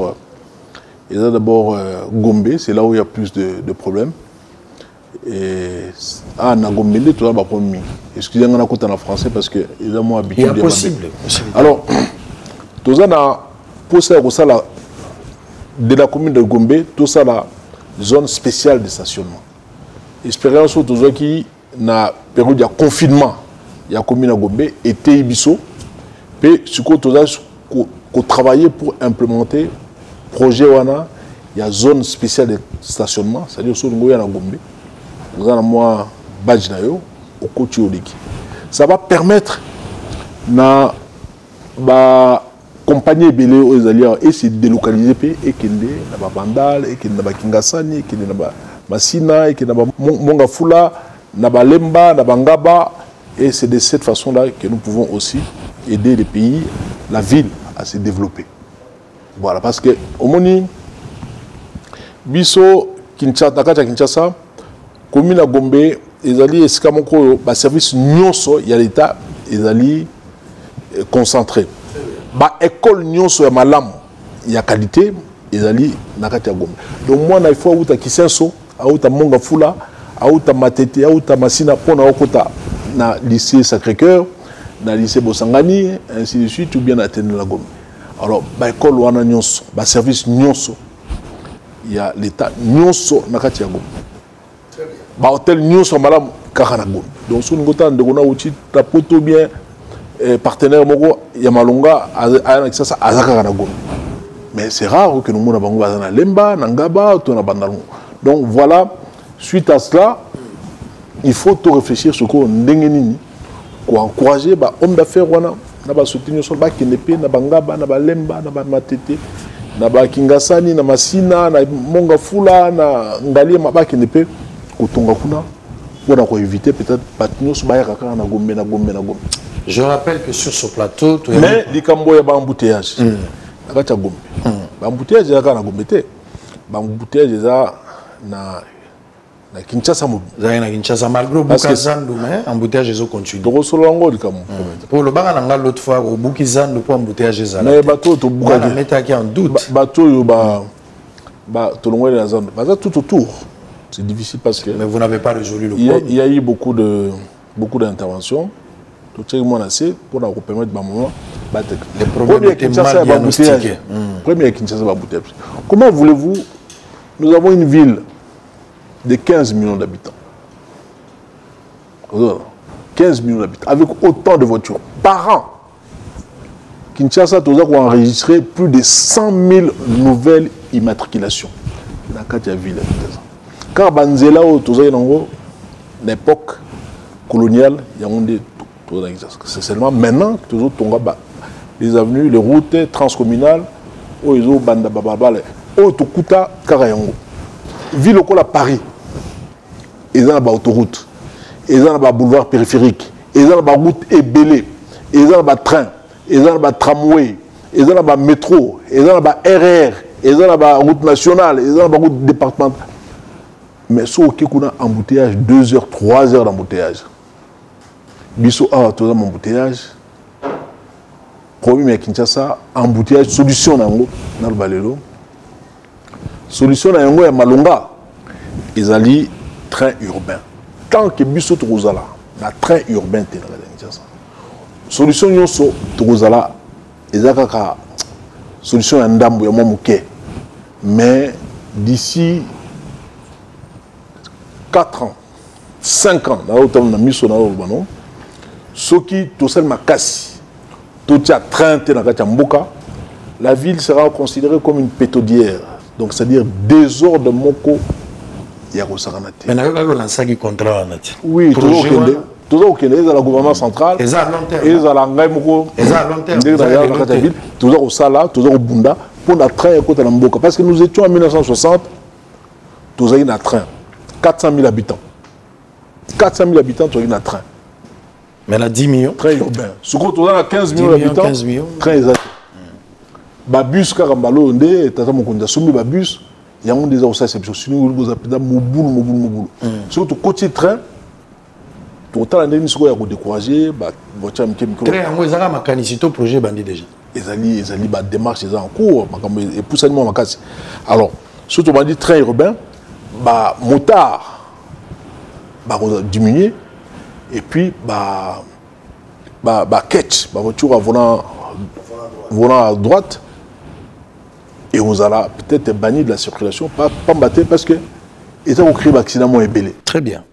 et là d'abord Gombe c'est là où il y a plus de problèmes et na Gombe tout là problème excusez-moi na côté en français parce que ils ont moins habitué il est possible alors tout ça na pour ça de la commune de Gombe tout ça la zone spéciale de stationnement expérience tout ça qui na période de confinement il y a commune à Gombe été ibiso puis ce que tout ça qu'on travailler pour implémenter projet wana il y a zone spéciale de stationnement c'est-à-dire sur ngoya na Gombe vous avez moi badge na yo au côté oliki. Ça va permettre na ba compagnie belé aux alliés et se délocaliser et kende na ba Bandal et kende na ba Kingasani et kende na ba Masina et kende na ba Mongafula na ba Lemba na ba Ngaba, et c'est de cette façon-là que nous pouvons aussi aider les pays, la ville à se développer. Voilà, parce que au Moni biso Kinshasa commune à Gombe, les alliés eskamoko ba service nyonso ya l'état, les alliés concentrés. Ba école nyonso ya malamu ya qualité, les alliés nakati ya Gombe. Donc moi na faut uta Kisenso, auta Mongafula, auta Matete, auta Masina pona okota na lycée Sacré-Cœur, na lycée Bosangani, ainsi de suite, ou bien à Téné la Gombe. Alors ba école wana nyonso, ba service nyonso ya l'état nyonso nakati ya Gombe. Ba hôtel nyonso malamu kaka na Gombe. Donc so ngota ndekona uti tapoto bien partenaire moko ya Malonga ayana kisasa azaka na Gombe. Mais c'est rare que nous mona bango bazana Lemba, na Ngaba, to na Bandalongo. Donc voilà, suite à cela, il faut tout réfléchir sur quoi ndenge nini ko encourager ba homme d'affaires wana na ba soutenir sur ba Kenepe na Bangaba na ba Lemba na ba Matete na ba Kingasani na Masina na Mongafula na Ngali ma Kenepe ko tonga kuna pour éviter peut-être patino sur ba kaka na Gombe na Gombe na Gombe. Je rappelle que sur ce plateau mais likambo ya ba embouteillage na kati ya Gombe ba embouteillage ya kana Gombe te ba embouteillage za na Kinshasa mo na Kinshasa malgré Bukazandu mais embouteillage zo continue donc solo ngo likambo pour le banga nga l'autre fois au Bukizandu pour embouteillage za mais bateau to buka na metaki en doute bateau yo ba tolongwe na zone baza tout autour. C'est difficile parce que mais vous n'avez pas résolu le problème. Il y a eu beaucoup d'interventions. Tout ce qui m'a assez pour nous permettre de moment les problèmes étaient mal diagnostiqués. Premier Kinshasa embouteillage. Comment voulez-vous, nous avons une ville de 15 millions d'habitants. 15 millions d'habitants, avec autant de voitures par an. Kinshasa a enregistré plus de 100 000 nouvelles immatriculations dans la ville. Car Banzela, l'époque coloniale, c'est seulement maintenant que les avenues, les routes transcommunales, ville au à Paris, ils ont autoroute, ils ont boulevard périphérique, ils ont route ébélée, ils ont train, ils ont tramway, ils ont métro, ils ont RR, ils ont route nationale, ils ont route départementale. Mais si on a un embouteillage, 2 heures, 3 heures d'embouteillage, biso a tout un embouteillage, problème à Kinshasa, embouteillage, solution dans le balelo. Solution dans le Malonga, ils allaient train urbain. Tant que biso Torozala, la train urbain est dans Kinshasa. Solution yoso Torozala, ils ont solution à Ndambo, mais d'ici 4 ans, 5 ans, ceux qui tout makasi, tout train la ville sera considérée comme une pétodière. Donc c'est-à-dire désordre moko yakosakanate. Mais vous lancez un contrat. Oui, toujours au Kenya, la gouvernement central. Et ça à long terme. Et ça à long terme. Toujours au Sala, toujours au Bunda, pour la train côté de Mboka. Parce que nous étions en 1960, toujours un train. 400 000 habitants. 400 000 habitants, tu as un train. Mais là, 10 millions. Train urbain. Ce qu'on a 15 millions d'habitants, 15 millions. Train exact. Babus, Karambalo, Ndé, Tata Mokonda, Soumi Babus, il y a des associations. Sinon, vous appelez Moboul. Surtout, côté train, tout le temps, il y a des découragés, voiture, Train, moi, ils ont un canicito projet bandit déjà. Ils ont des démarches en cours, et pour ça, moi, alors, surtout, on dit train urbain, motard va diminuer et puis catch voiture volant à droite et vous allez peut-être bannir de la circulation pas battre parce que ils ont créé l'accident moins ébélé. Très bien.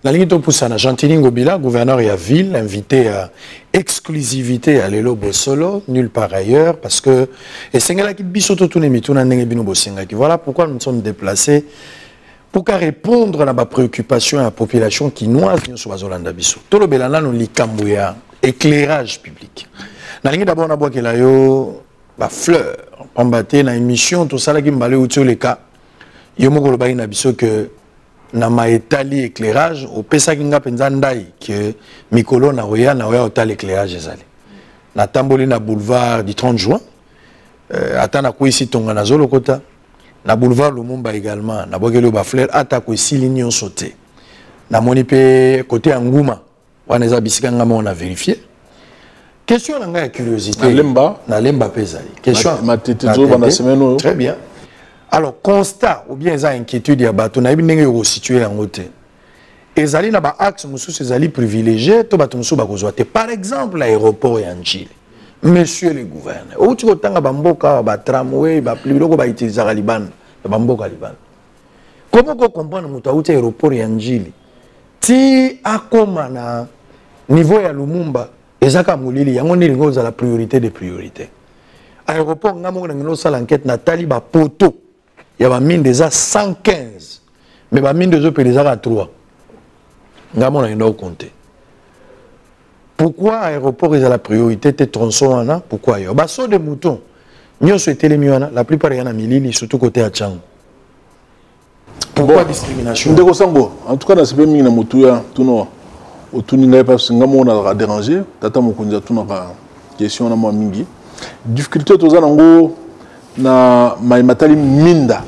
La ligne de Poussana, Gentili Ngobila, gouverneur et à ville, invité à exclusivité à Lelo Bosolo, nulle part ailleurs, parce que et c'est là qui bisoto tout les mituna n'engue bino bosenga qui voilà pourquoi nous sommes déplacés. pour répondre à la préoccupation de la population quinoise sur Bazolanda Biso. Tout le belana nous likamboya éclairage public. Nalingi d'abord na bois que la yo ba fleur combatté na émission tout ça là qui m'balé au les cas. Yo mo ko ba ina biso que na maetali éclairage au pesa kinga penza ndai que mikolo na oya otal éclairage ezali. Na tamboli na boulevard du 30 juin. Atana ko ici tonga na zolo kota. Na boulevard Lumumba également, na bokelo ba fleur atako ici ligne sauté. Na moni pe côté Anguma, waneza bisika ngama on a vérifié. Question nga ya curiosité. Na lemba pezali. Question ma tete zo bana semaine. Très bien. Alors constat ou bien za inquiétude ya bato na ibinenge yo situé en côté. Ezali na ba axe mususu ezali privilégié to bato mususu bakozwa te. Par exemple l'aéroport ya Njili. Monsieur le gouverneur, où tu as bamboka, ba tramway, ba plutôt ba utiliser la Liban, bamboka Liban. Comment on comprend que tu as aéroport ya Njili? Ti akoma na niveau ya Lumumba, ezaka mulili yango ni lingo za la priorité des priorités. Aéroport ngamo ngino sala enquête na taliba poto. Ya ba mine déjà 115. Mais ba mine déjà peleza 3. Ngamo na ngino compter. Pourquoi l'aéroport est à la priorité de tronçon? Pourquoi? Basso de moutons. Nous souhaitons les miens. La plupart des gens milili, surtout côté à Tchang. Pourquoi discrimination? En tout cas, dans ce pays, nous avons tout nos autonomie parce que nous avons dérangé. Tata Mokonza tout nos questions na moi mingi. Difficulté tous en ango na maimatali minda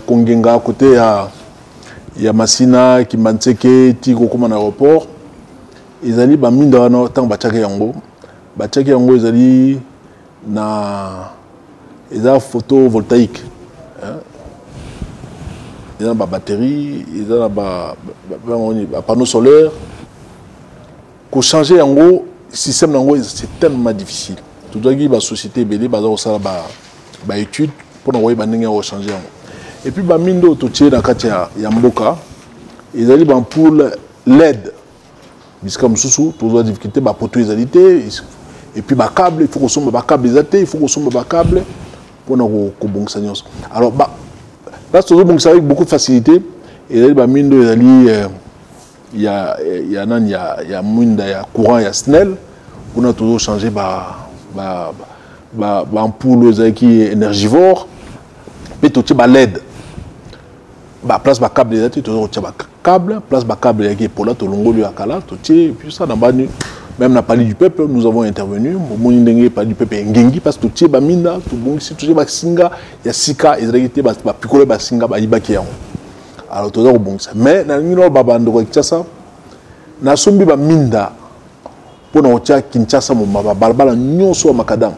kongenga côté ya Masina Kimanseke tiko comme un aéroport. Ezali ba minda na tant bachake yango ezali na eza photovoltaïque eza ba batterie eza ba panneau solaire ko changer yango système yango c'est tellement difficile tout doit ba société belé ba za ba étude pour na ba ndenge o changer yango et puis ba mindo to tie na kati ya mboka ezali ba ampoule LED. Biscam sous pour la difficulté bah pour tous et puis bah câble il faut qu'on somme bah câble il faut qu'on somme bah câble pour nous bon ça alors bah là c'est bon ça avec beaucoup de facilité et là bah mine de il y a courant il y a Snell on a toujours changé bah ampoule qui est énergivore mais tout bah LED bah place bah câble les toujours bah câble place bah câble qui est pour là tout longo lui à Kala tout et puis ça même na parlé du peuple nous avons intervenu mon ndenge pas du peuple ngengi parce que tout bah minda tout bon si tout bah singa ya sika ezalaki bah pikolo bah singa bah ibaki yango alors tout ça bon ça mais na ngino baba ndoko Kinshasa na sombi bah minda pour na otia Kinshasa mo ba balbala nyonso makadam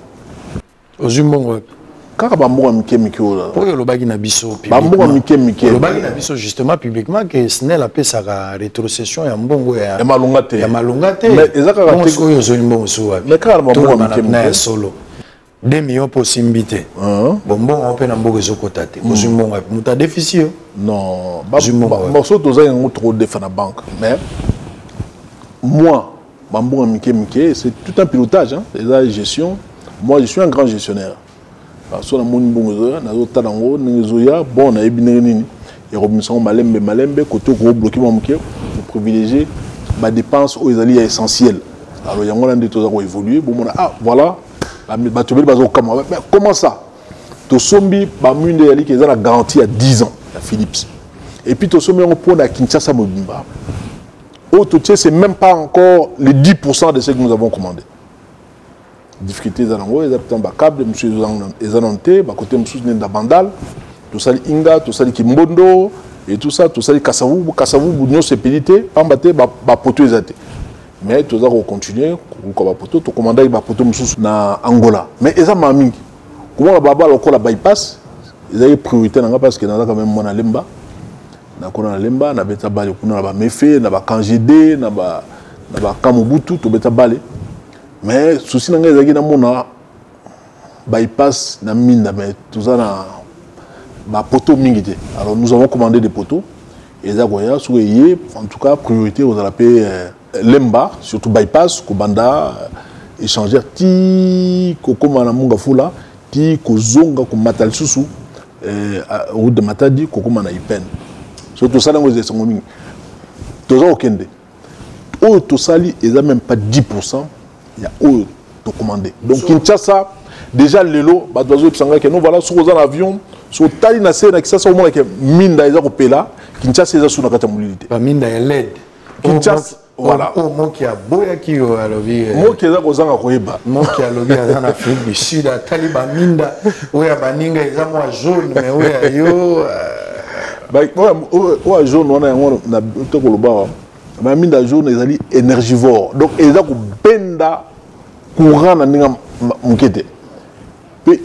ozumbongo kaka bamboka mike ola oyo lobaki na biso bamboka mike lobaki na biso justement publiquement que Snell apesaka rétrocession ya mbongo ya malunga te mais ezaka te oyo zombongo suwa mais kaka bamboka mike solo 2 millions pour simbité bonbon on peut na mbongo ezokota te ozumbongo muta déficit non baso toza yango trop defa na banque mais moi bamboka mike c'est tout un pilotage la gestion moi je suis un grand gestionnaire. So na moni bongo na zo talango nzoya bon na ebinere nini et Robinson malembe côté ko bloquer momuke pour privilégier ba dépenses aux ezali essentiel alors yango na ndeto za ko évoluer bon voilà ba tobeli bazo kama mais comment ça to sombi ba munde yali ki ezala garantie à 10 ans à Philips et puis to sombi on pond à Kinshasa Mobimba au tout c'est même pas encore les 10% de ce que nous avons commandé. Difficulté zanango ezapta ba câble monsieur ezanonté ba côté monsieur nenda bandal tout ça inga tout ça kimbondo et tout ça kasavu nyo sepilité pambate ba poto ezate mais tout ça on continuer ko ba poto to commander ba poto monsieur na Angola mais eza mamingi comment ba lokola bypass ezali priorité nanga parce que na quand même mona lemba na beta bale kuna ba mefe na ba kangede na ba kamobutu to beta bale. Mais souci nanga ezaki na mona bypass na minda mais tout ça na ba poteau mingi. Alors nous avons commandé des poteaux et ça goya souye en tout cas priorité aux alapé lemba surtout bypass ko banda échangeur ti ko koma na munga fula ti ko zonga ko matal susu route de Matadi kokoma na Ipen surtout ça ngo zesango mingi toza okende o to sali eza même pas 10% il y a o to commander donc Kinshasa déjà lelo ba dozo pisanga que nous voilà sur un avion sur tali na sena Kinshasa au moins que minda eza ko pela Kinshasa eza suna kata mulilité ba minda ya LED Kinshasa voilà mo qui a boya qui alobi mo qui eza kozanga koyeba mo qui alobi en Afrique du Sud tali ba minda oya baninga eza mo jaune mais oya yo ba o jaune wana yango na to koloba ba minda jaune ezali énergivore donc eza ko benda courant na ninga mukete.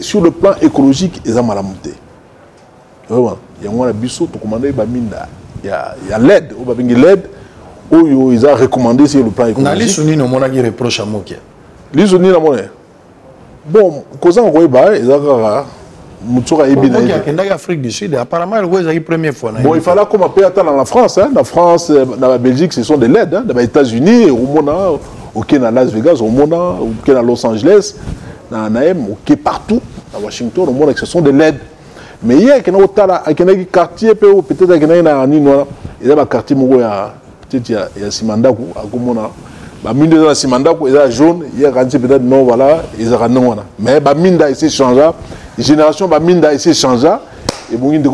Sur le plan écologique, ils ont mal monté. Il y a un biseau pour commander il y a l'aide, l'aide où ils ont recommandé sur le plan écologique. Les Sunnis n'ont pas reproche à Mokia. Les Sunnis n'ont pas. Bon, quand on voit ils ont Moutoura Ebina. En Afrique du Sud, apparemment, c'est la première fois. Bon, il fallait comme on attendre dans la France. La France, dans la Belgique, ce sont des LED. Dans les États-Unis, au Mona, au Kenya, Las Vegas, au Mona, au Kenya, Los Angeles. Dans Naem, partout, à Washington, au monde, ce sont des LED. Mais il y a un quartier, peut-être qu'il y a un quartier, peut-être il y a Simandaku, à Gomona. Il y a Simandaku, il y a jaune, il y a peut-être non, voilà, il y a non. Mais Minda essaie de changer, la génération Minda essaie de changer. Et bon, il y a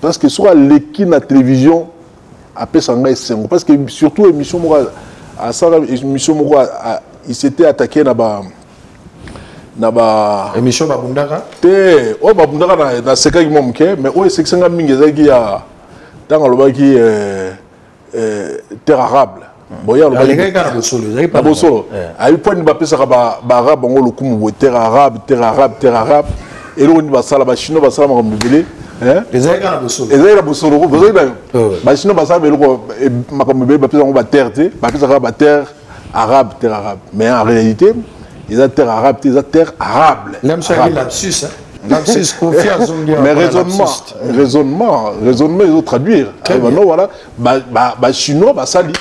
parce que soit l'équipe de la télévision, parce que surtout émission il s'était attaqué émission babundaka babundaka na seka mais o seksanga mingi ezaki ya tanga lobaki terre arabe boya lobaki na bosolo ayi point ba pesaka ba arabe ngo lokumu terre arabe et lo ni basala ba chinois basala makambele les aïgas de Bosolo. Les aïgas de Bosolo. Sinon, terre arabe. Mais en réalité, ils ont terre arabe, ils ont terre arabe. L'homme soit lapsus, lapsus, confiance. Mais raisonnement, ils ont traduire. Non, voilà, chinois, sali.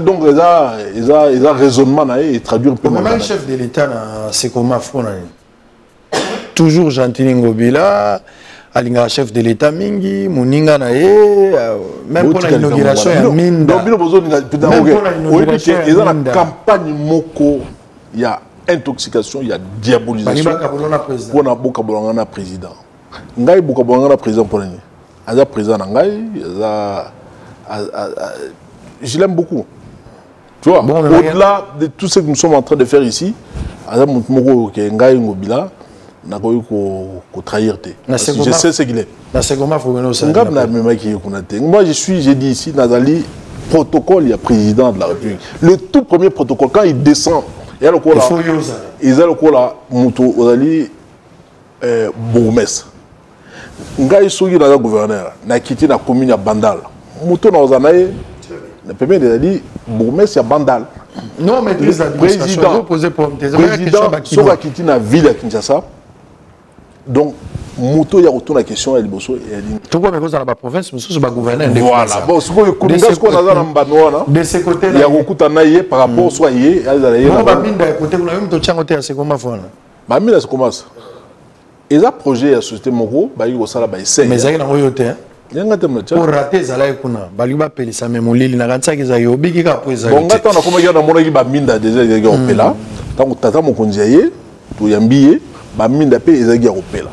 Donc, ils ont raisonnement et traduire. Le chef de l'État, c'est comment toujours Gentil Ngobila. Alinga chef de l'État mingi, Muninga na même pour l'inauguration ya Minda. Donc il y a la campagne moko, il y a intoxication, il y a diabolisation. Pour na boka bolanga président. Ngai boka bolanga président pour ni. Aza président ngai, je l'aime beaucoup. Tu vois, au-delà de tout ce que nous sommes en train de faire ici, aza moko ke ngai ngobila. Ko trahir te. Je sais ce qu'il est. Moi j'ai dit ici Nazali protocole il y a président de la République. Le tout premier protocole quand il descend il y a le quoi là. Il y a le quoi là Mouto Ozali bourgmestre. Ngai soki na gouverneur na kiti na commune ya Bandal. Mouto na ozanaye na premier de bourgmestre ya Bandal. Non mais président posé pour président soka kiti na ville ya Kinshasa. Donc, Mouto y a retourné la question à Liboso et elle dit. Tout le monde dans la province, mais c'est le gouverneur. Voilà. Bon, ce qu'on a de ce côté-là, il y a beaucoup de par rapport soit yé. Non, bah mine d'un côté, vous avez même tout côté à ce comment faire. Bah mine ça commence. Et ça projet à société Moko, bah il y a ça là bah essaye. Mais ça y est dans royauté. Pour rater ça là kuna, bah lui va payer ça même molili na ganza qui zayo bigi ka pour ça. Bon, attends, on a comment y a dans mon équipe bah mine déjà il y a opéla. Tant que tata mon kondiaye, tout yambiye. Baminda pe ezagi opela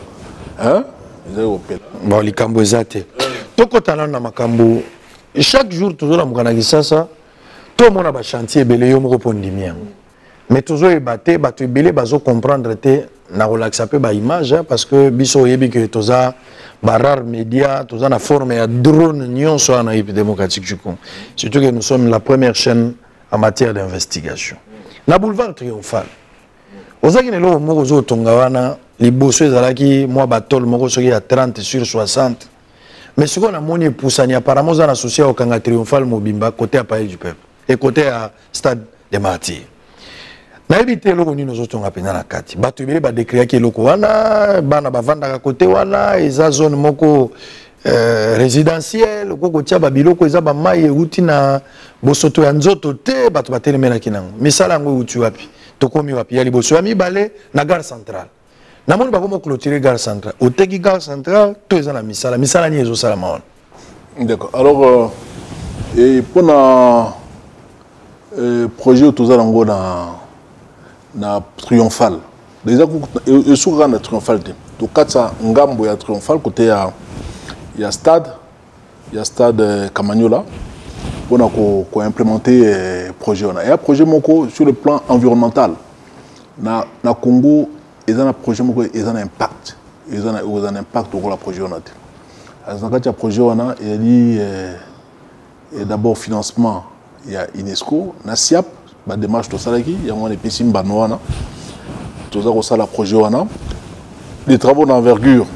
hein ezagi opela bon likambo ezate tokotana na makambo chaque jour toujours na mukana kisasa to mona ba chantier belé yo moko pondimi yango mais toujours ebate bato ebele bazo comprendre te na relaxa pe ba image parce que biso yebi que toza barar média toza na forme ya drone nyonso na République démocratique du Congo surtout que nous sommes la première chaîne en matière d'investigation na boulevard triomphal. Ozaki nelo moko zo tonga wana liboso ezalaki moi batol moko soki ya 30 sur 60 mais ce qu'on a moni poussani apparemment za associé au Kanga Triomphal Mobimba côté à Palais du Peuple et côté à Stade des Martyrs na ebité loko ni nozo tonga pena na kati bato bele ba décrire ki loko wana bana bavanda ka côté wana eza zone moko résidentielle koko tia ba biloko eza ba mai euti na bosoto ya nzoto te bato batelemela kinango misala ngo uti wapi tokomi wapi ya liboso ya mibale na gare centrale namoni bakomo clôturer gare centrale oteki gare centrale to eza na misala ni ezosala maona. D'accord. Alors et pour na projet autoza nango na triomphal déjà et sur na triomphal to katsa ngambo ya triomphal côté ya stade Kamanyola pour ko implémenter projet on a. Il y a projet moko sur le plan environnemental na Congo ils ont un projet moko ils ont un impact ils ont un impact au la projet on a. Alors quand il y a projet on a il y a d'abord financement il y a UNESCO na SIAP ba démarche to salaki il y a un PC mbanoana to za ko sala projet on a. Les travaux d'envergure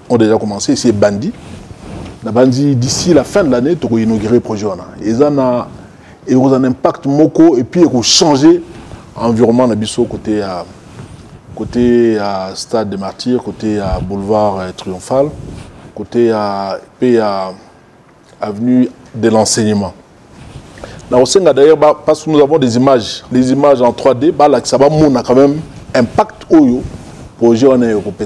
ont déjà commencé c'est Bandi. D'ici la fin de l'année, tu vas inaugurer le projet. Ils ont un impact moko et puis ils vont changer l'environnement côté Stade des Martyrs, côté boulevard Triomphal, côté avenue de l'enseignement. D'ailleurs, parce que nous avons des images en 3D, ça va quand même impact au projet en Europe.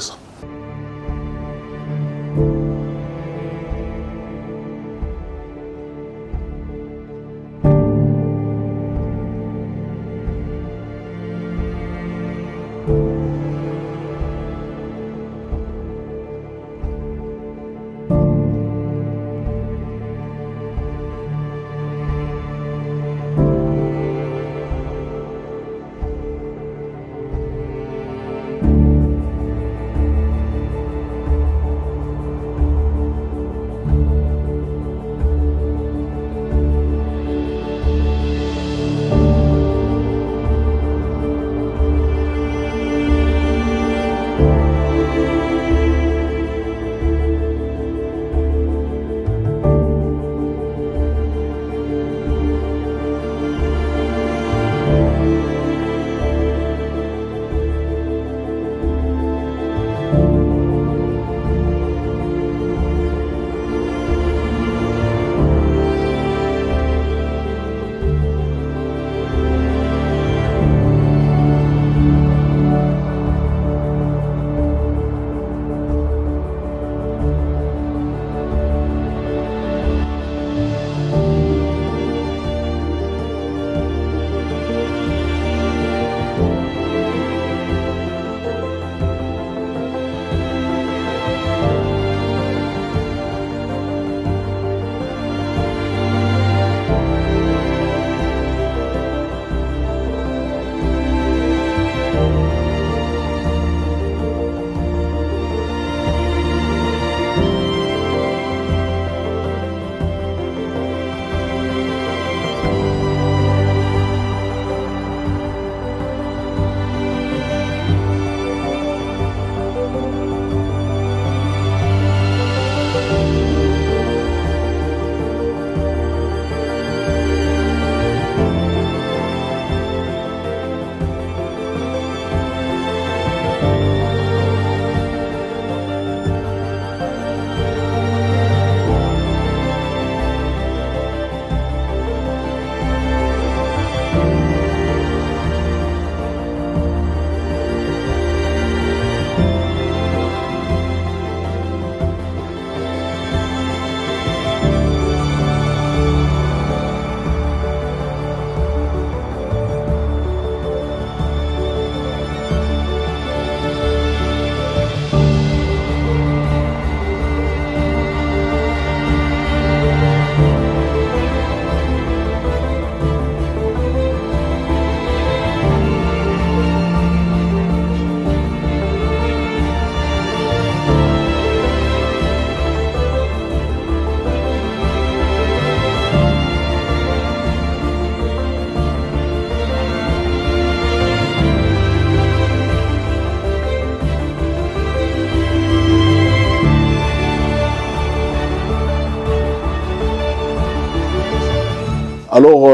Alors,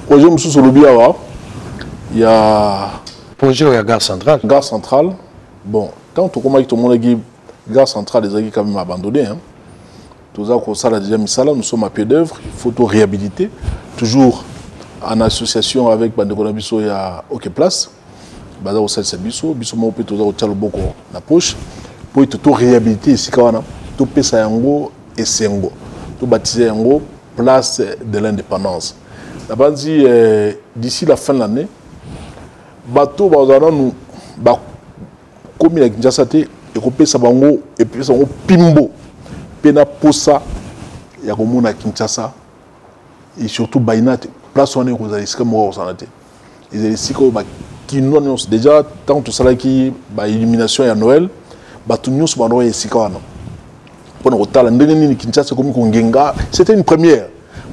projet M. Solobiawa, il y a... Projet à Gare Centrale. Gare Centrale. Bon, quand tout le monde dit Gare Centrale, les gens quand même abandonné. Hein. Tout ça, ça déjà mis ça là, nous sommes à pied d'œuvre, il faut tout réhabiliter, toujours en association avec Bandeko Nabiso il y a OK Place baza au sel biso biso mo peut toza au tchalo boko na poche pour tout réhabiliter ici quand tout pesa yango et sengo tout baptiser yango place de l'indépendance. D'abord dit d'ici la fin de l'année bateau bazana nous ba comme la Kinshasa te et ko pesa bango et puis ça pimbo pena posa ya ko mona Kinshasa et surtout bainate place on est aux risques mo sanate ils risques ba kino déjà tant tout ça qui ba illumination ya Noël ba tout nyos ba noye sikana pour otala ndenge ni Kinshasa comme ko ngenga c'était une première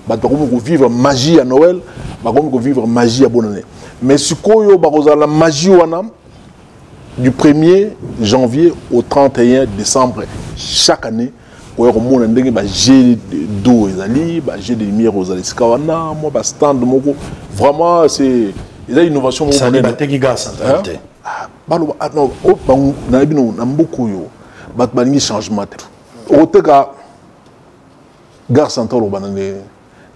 ba comme ko vivre magie à Noël ba comme ko vivre magie à bonne année mais sikoyo ba la magie wana du 1er janvier au 31 décembre chaque année pour remonter ndenge ba jet d'eau ezali ba jet de lumière aux aliskawana moi ba stand moko vraiment c'est une innovation ça n'est pas qui gars centralité balo non o bangu na bino na mboko yo ba balingi changement o teka gare centrale banane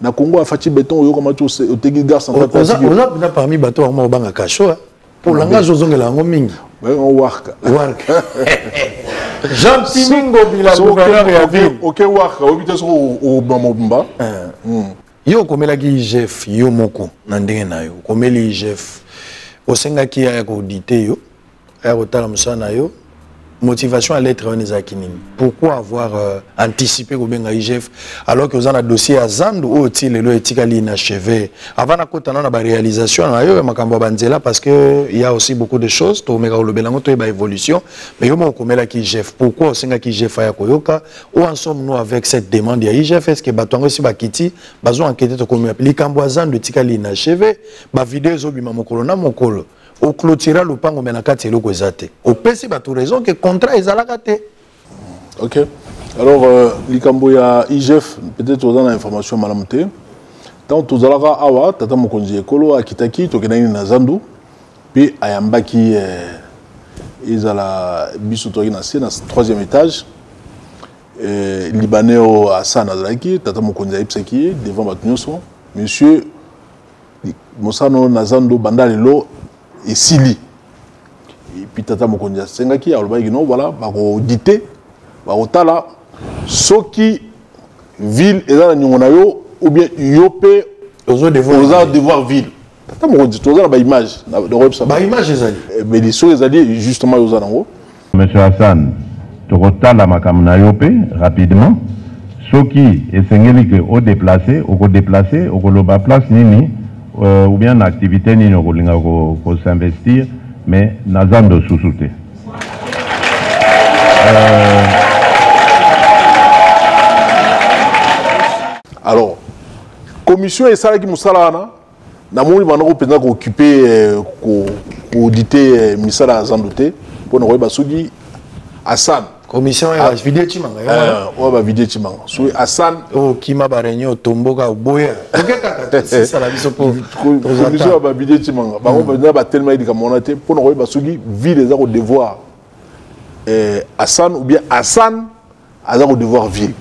na Congo afati béton yo comme tu o teki gare centrale on a parmi bateau mo banga kacho pour langage ozongela ngo mingi on work Jean Timingo bila gouverneur ya ville OK work o bité so o bamobumba yo komela ki IGF yo moko na ndenge na yo komeli IGF osenga ki ya ko dité yo ya ko tala musana yo motivation à l'être on ezakini pourquoi avoir anticipé ko benga IGF alors que vous avez un dossier à Zandu au tile lo etikali inachevé avant na kota na ba réalisation na yo makambo banzela parce que il y a aussi beaucoup de choses to meka lo belango to ba évolution mais yo mo komela ki IGF pourquoi osenga ki IGF ya koyoka où en sommes nous avec cette demande ya IGF est-ce que batongo si bakiti bazo enquêter to komi likambo à Zandu etikali inachevé ba vidéo zo bima mokolo na mokolo au clôturer le pango menakati eloko ezate au pesi ba tout raison que contrat ezalaka te. OK alors likambo ya IGF peut-être aux information malamte tant tozalaka awa tata mokonzi ekolo akitaki tokenani na Zandu puis ayambaki ezala biso toki na 3e étage libanais au Hassan azalaki tata mokonzi ayipsaki devant batunyoso monsieur Mosano na Zandu bandalelo et Sili. Et puis Tata Mokonzi Sengaki, voilà, audité, otala, soki ville et dans la ou bien yopé aux devoir ville. Tata Mokonzi, tu as image, image mais les choses alliés justement aux anango. Monsieur Hassan, tu otala makamna yopé rapidement. Soki et Sengeli au déplacé, au loba place nini. Ou bien l'activité ni ko s'investir mais nazando sous-souté. Alors commission et ça qui musala na moni bana ko pena ko occuper ko auditer misala zandoté pour no ba sugi Hassan commission ya vidéo chimanga on va vidéo chimanga so Hassan o kima barenyo tomboka boya c'est ça la vision pour commission va vidéo chimanga ba on va tellement il comme on a été pour no ba sugi ville les au devoir Hassan ou bien Hassan a au devoir ville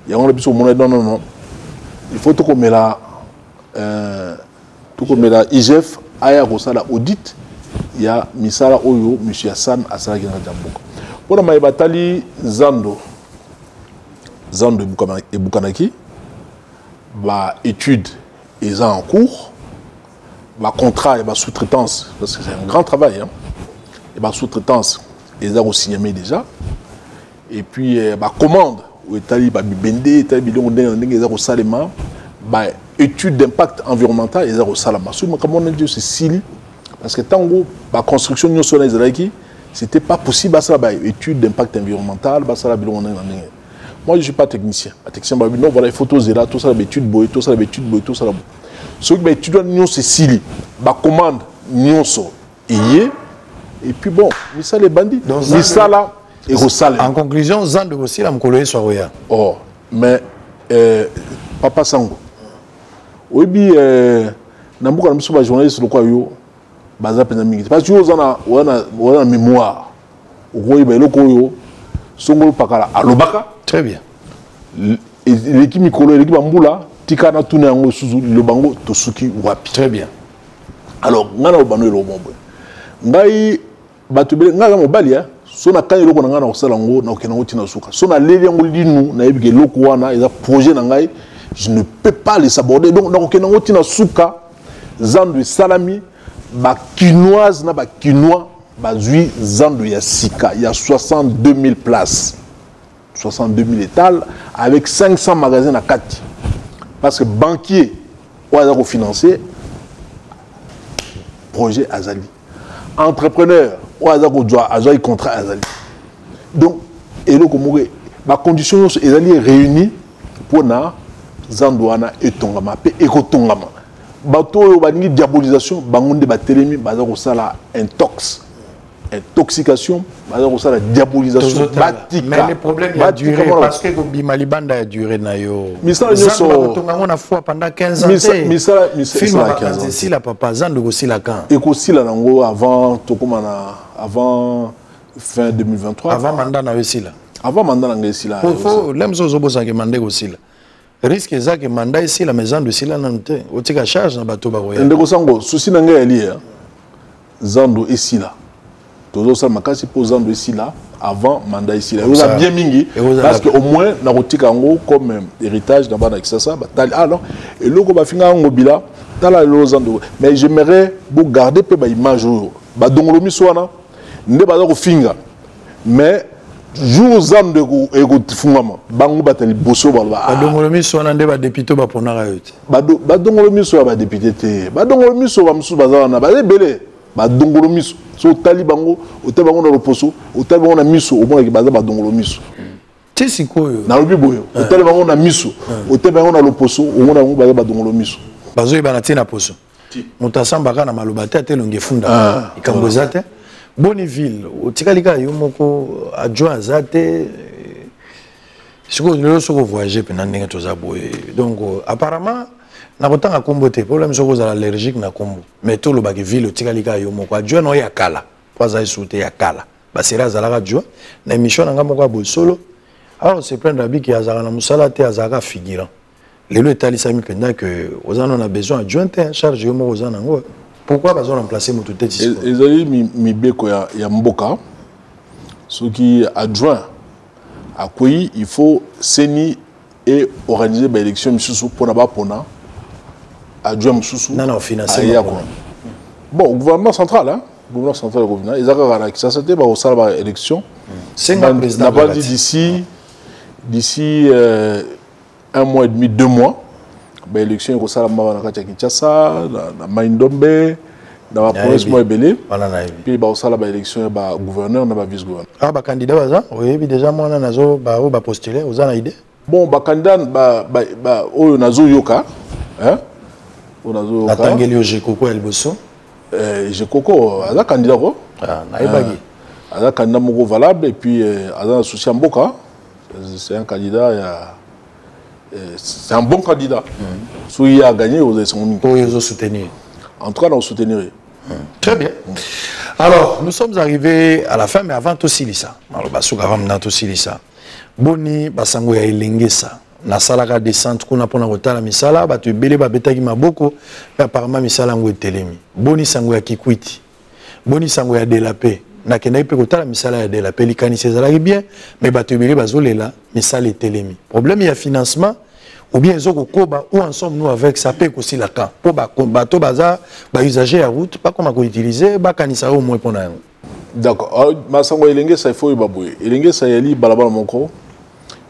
il y a on biso mon non il faut tout comme la IGF aya ko sala audit il y a misala oyo monsieur Hassan asala ki na jamboka. Pour la maïbatali Zando et Bukanaki, bah étude est en cours, bah contrat et bah sous-traitance parce que c'est un grand travail, hein. Et bah sous-traitance ils ont signé déjà, et puis bah commande où Italie bah bibende Italie bidon ils ont salema bah étude d'impact environnemental ils ont salama. Sur comme on a dit c'est Sili parce que tango bah construction nous sur les Israéliens c'était pas possible à ça étude d'impact environnemental moi je suis pas technicien non voilà les photos là tout ça l'étude boy tout ça tout ça ce que étude nous c'est Sili ba commande nous et puis bon mais ça les bandits mais ça là et Rosal en conclusion Zando aussi la mkoloye soya oh mais papa Sango obi nambuka na mso ba journaliste lokwa yo baza pena mingi parce que wana mémoire okoyi ba eloko yo songolo pakala alobaka très bien l'équipe mikolo l'équipe mbula Tikana tourné en sous le bango tosuki wapi. Très bien. Alors, ngana obano le bombo. Ngai batubele ngana mobali hein. Sona kanye loko ngana osala ngo na okenango tina suka. Sona leli ngo linu na ebike loko wana eza projet na ngai. Je ne peux pas les aborder. Donc na okenango tina suka zandu salami ba quinoise na ba quinois bazui zandu ya sika. Il y a 62 000 places. 62 000 étals avec 500 magasins à 4. Parce que banquier ou à financer projet Azali. Entrepreneur ou à avoir contrat Azali. Donc, et donc, ma condition Azali est réunie pour na Zandouana et Tongama et Tongama. Bateau bangi diabolisation, bangonde batelemi, bazako sala intoxication, bazako sala diabolisation, batika. Mais le problème il a duré parce que Bimalibanda a duré na yo. Misala nyoso Tongama na fois pendant 15 ans. Misala film si la papa Zando aussi la quand. Et aussi la nango avant Tokomana avant fin 2023. Avant mandat na aussi là. Avant mandat na aussi là. Faut l'aime zo bosa que mandat aussi là. Risque ça que mandat ici la maison de Sila nante otika charge na bato ba roya. Ndeko sango souci na ngai ali Zando ici là. Toujours ça makasi pour Zando ici là avant mandat ici là. Vous a bien mingi parce que au moins na rotika ngo comme héritage dans bana kisasa batali alors et loko ba finga ngo bila tala lo Zando mais j'aimerais vous garder pe ba image ba dongolo miswana nde ba ko finga mais jour zam de ko ego tifungama bangu batali boso ba dongolo miswana nde ba député ba ponaka yote ba dongolo miswa ba député te ba dongolo miswa ba musu bazana ba belé ba dongolo miso so tali bango otali bango na loposo otali bango na miso o mona ki baza ba dongolo miso ti sikoyo na lobi boyo otali bango na miso otali bango na loposo o mona bango baza ba dongolo miso bazo ibana tina poso mutasamba kana maloba te telonge funda ikamboza te Bonneville otikalika yo moko adjoint azate siko lelo soko voyager pe na ndenge toza boye donc apparemment na kotanga kombo te problème soko za allergique na kombo mais to lo baki ville otikalika yo moko adjoint no ya kala poza isute ya kala basera zalaka adjoint na émission nga moko boye solo alors c'est plein d'abi qui azaka na musala te azaka figurant lelo etalisami penda que ozana on a besoin adjoint en charge yo moko ozana ngo. Pourquoi ils ont remplacé mon tête ici? Ils ont eu Mibeko ya Mboka, ce qui adjoint à quoi il faut saigner et organiser des élections pour n'avoir pas adjoint Moussou. Non, financer. Bon, au gouvernement central, hein? Le gouvernement central, ils ont ça c'était au salle de l'élection. C'est un président. On n'a pas dit d'ici 1 mois et demi, 2 mois. L'élection est au salle de Kinshasa, na Maindombe, dans la province Moébélé. Puis au salle de l'élection, le gouverneur, le vice-gouverneur. Ah, bah candidat, oui, déjà moi on a postulé, vous avez une idée? Bon, bah candidat, on a Yoka, hein? On a Yoka. Natangeli Jekoko Elboso. Jekoko, il a candidat quoi? Ah, naibagi. Il a candidat moko valable et puis il a un souci Mboka. C'est un candidat. C'est un bon candidat. Si il a gagné, vous avez son soutenir. En tout cas, on soutiendrait. Très bien. Alors, nous sommes arrivés à la fin, mais avant tout Silisa. Alors, avant tout Silisa. Boni, basango ya elengesa. Na salaka descente kuna pona kotala misala, batu ebele babetaki maboko, mais apparemment misala ngo etelemi. Boni sango ya Kikwiti. Boni sango ya Delapé. Na kenda pe kotala misala ya Delapé likanisi ezalaki bien, mais batu ebele bazolela misala etelemi. Problème ya financement ou bien ezoko koba ou ensemble nous avec ça peut aussi la camp pour bateau bazar ba usager la route pas comment qu'on utiliser ba kanisa au moins pour na. D'accord. Masango elenge ça il faut baboué. Elenge ça yali balabala moko.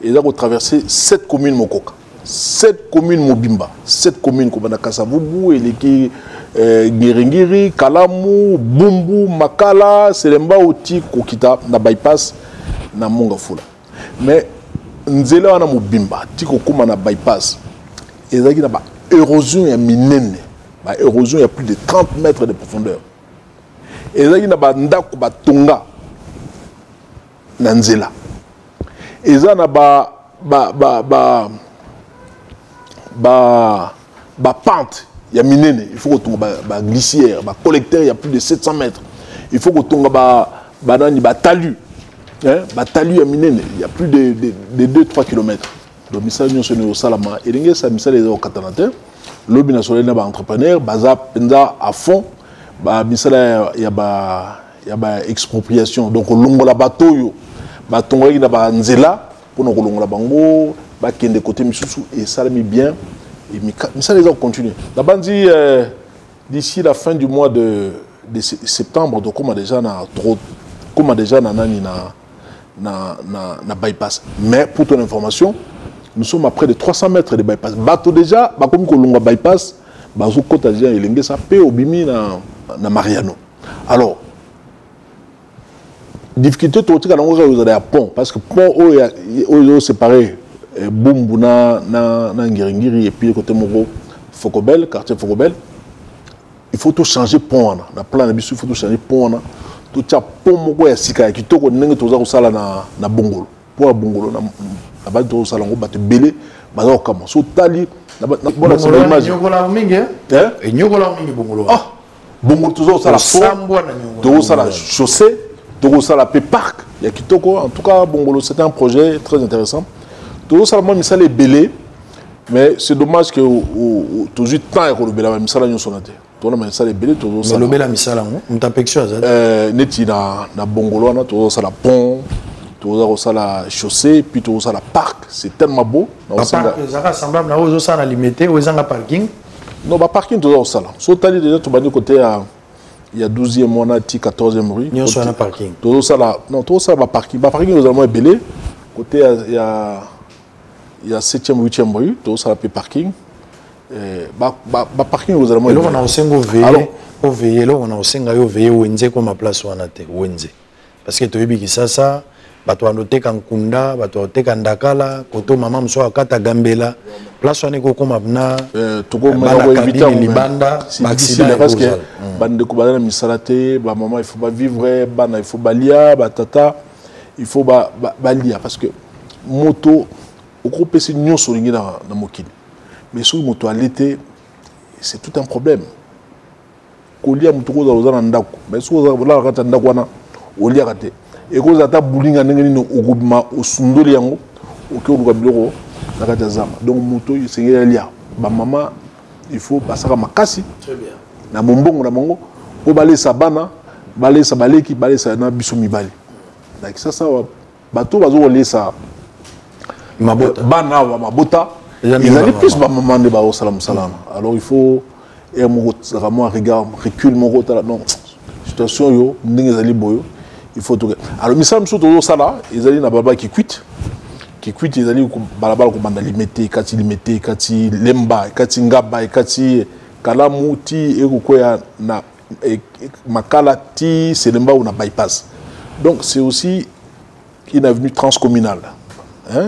Et là, traverser 7 communes Mokoka, 7 communes Mobimba, 7 communes comme Kasavubu, Eleki, Ngiringiri, Kalamu, Bumbu, Makala, Selemba, Oti, Kokita, na bypass, na Mongafula. Mais Nzela na Mobimba, Tiko Kuma na bypass, et là, il y a une érosion minenne, une érosion il y a plus de 30 mètres de profondeur. Et là, il y a un ndako Tonga, Nzela. Et ça na pente, il y a minene, il faut que tu ba glissière, ba collecteur, il y a plus de 700 mètres. Il faut que tu ba talus. Hein, ba talus ya minene, il y a plus de 2-3 km. donc misala nyonso ne osalama elenge sa misala eza okatana te lobi national na ba entrepreneur baza penza à fond ba misala ya ba expropriation donc longola bato yo batongaki na ba nzela pour nous longola bango ba kende côté misusu et ça mi bien et misala eza continuer la bandi d'ici la fin du mois de septembre donc comme déjà na nani na bypass. Mais pour ton information, nous sommes à près de 300 mètres de bypass. Bateau déjà, comme qu'on bypass, bazo kota déjà elenge ça pe obimi na Mariano. Alors difficulté tout tika nango vous allez à pont parce que pont o séparé Bumbu na Ngiringiri et puis côté Moko Fokobel, quartier Fokobel. Il faut tout changer pont na plan na biso il faut tout changer pont na tout ça pont moko ya sika ya kitoko ndenge toza ko sala na Bongolo pour Bongolo na ba to sala ngo bato belé baza okama so tali na bona c'est l'image nyokola mingi et nyokola mingi Bongolo ah Bongolo toza sala pont to sala chaussée to sala pe parc ya kitoko en tout cas Bongolo c'était un projet très intéressant to sala mo misala belé mais c'est dommage que toujours temps et ko bela misala nyo sonate. Mais le bel misala on t'appexio neti na Bongolo na to ça la pont to ça la chaussée puis to ça la parc c'est tellement beau na parc ça semblable na ozo ça na limité ou ezanga parking non ba parking to ça là so tali déjà to bani côté il y a 12e mois na 14e rue ni on soit na parking to ça là non to ça ba parking nous allons belé côté il y a 7e 8e rue to ça la parking parking vous allez on a aussi veiller là on a aussi veiller wenze comme ma place wana te wenze parce que toyebi ki sasa bato anote kankunda bato anote kandakala koto mama mso akata gambela place wana ko koma na to ko ma éviter libanda accident parce que bande ko bana misalate ba maman il faut pas vivre bana il faut balia ba tata il faut balia parce que moto au groupe c'est nyonso lingi na mokili. Mais sur moto à l'été, c'est tout un problème. Kolia mutuko za ozana ndako, mais sur za la kata ndako wana olia kate. Et ko za ta bulinga ndenge ni ogubima osundoli yango, oke oluka biloko na kata zama. Donc moto sengela lia. Ba maman, il faut passer makasi. Très bien. Na mombongo na mongo, o balé sa bana, balé sa baleki, balé sa na biso mibali. Donc ça bato bazo olé sa mabota. Bana wa mabota. Ils allaient plus maman de Bao Salam Salam. Alors il faut vraiment regard recul mon rôle non situation yo ndenge zali boyo il faut tout. Alors mais ça me surtout ça là ils allaient na baba qui quitte ils allaient balabala ko banda limité kati lemba kati ngaba kati kalamu ti eko ya na makala ti selemba ou na bypass. Donc c'est aussi une avenue transcommunale.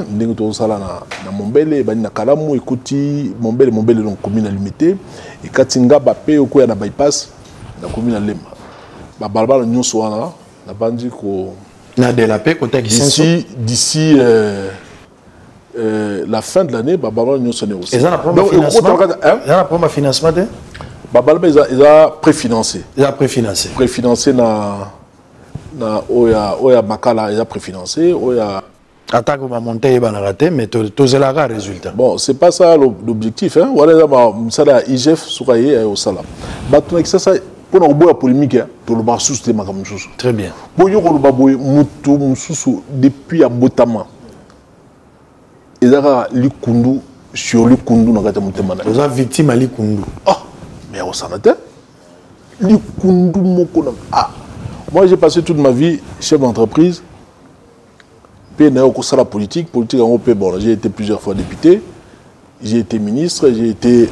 Ndenge to sala na Mombele bani na Kalamu ekuti Mombele donc commune limitée et Katinga bape okoya na bypass na commune Lemba ba balbala nyonso wana na bandi ko na de la paix côté d'ici la fin de l'année ba balbala nyonso ne aussi. Et ça la prendre financement la prendre financement de ba balbala ils a préfinancé na oya makala ils a préfinancé oya attaque va monter et va rater mais tout c'est là résultat. Bon, c'est pas ça l'objectif hein. Voilà ça la IGF souraye au salam. Batuna que ça pour nous boire polémique pour le basus de makamususu. Très bien. Boyo ko baboy mutu mususu depuis abotama. Ezaka likundu sur likundu na kata mutemana. Vous êtes victime à likundu. Ah, mais au sanate likundu moko ah. Moi j'ai passé toute ma vie chef d'entreprise. La politique bon, j'ai été plusieurs fois député, j'ai été ministre, j'ai été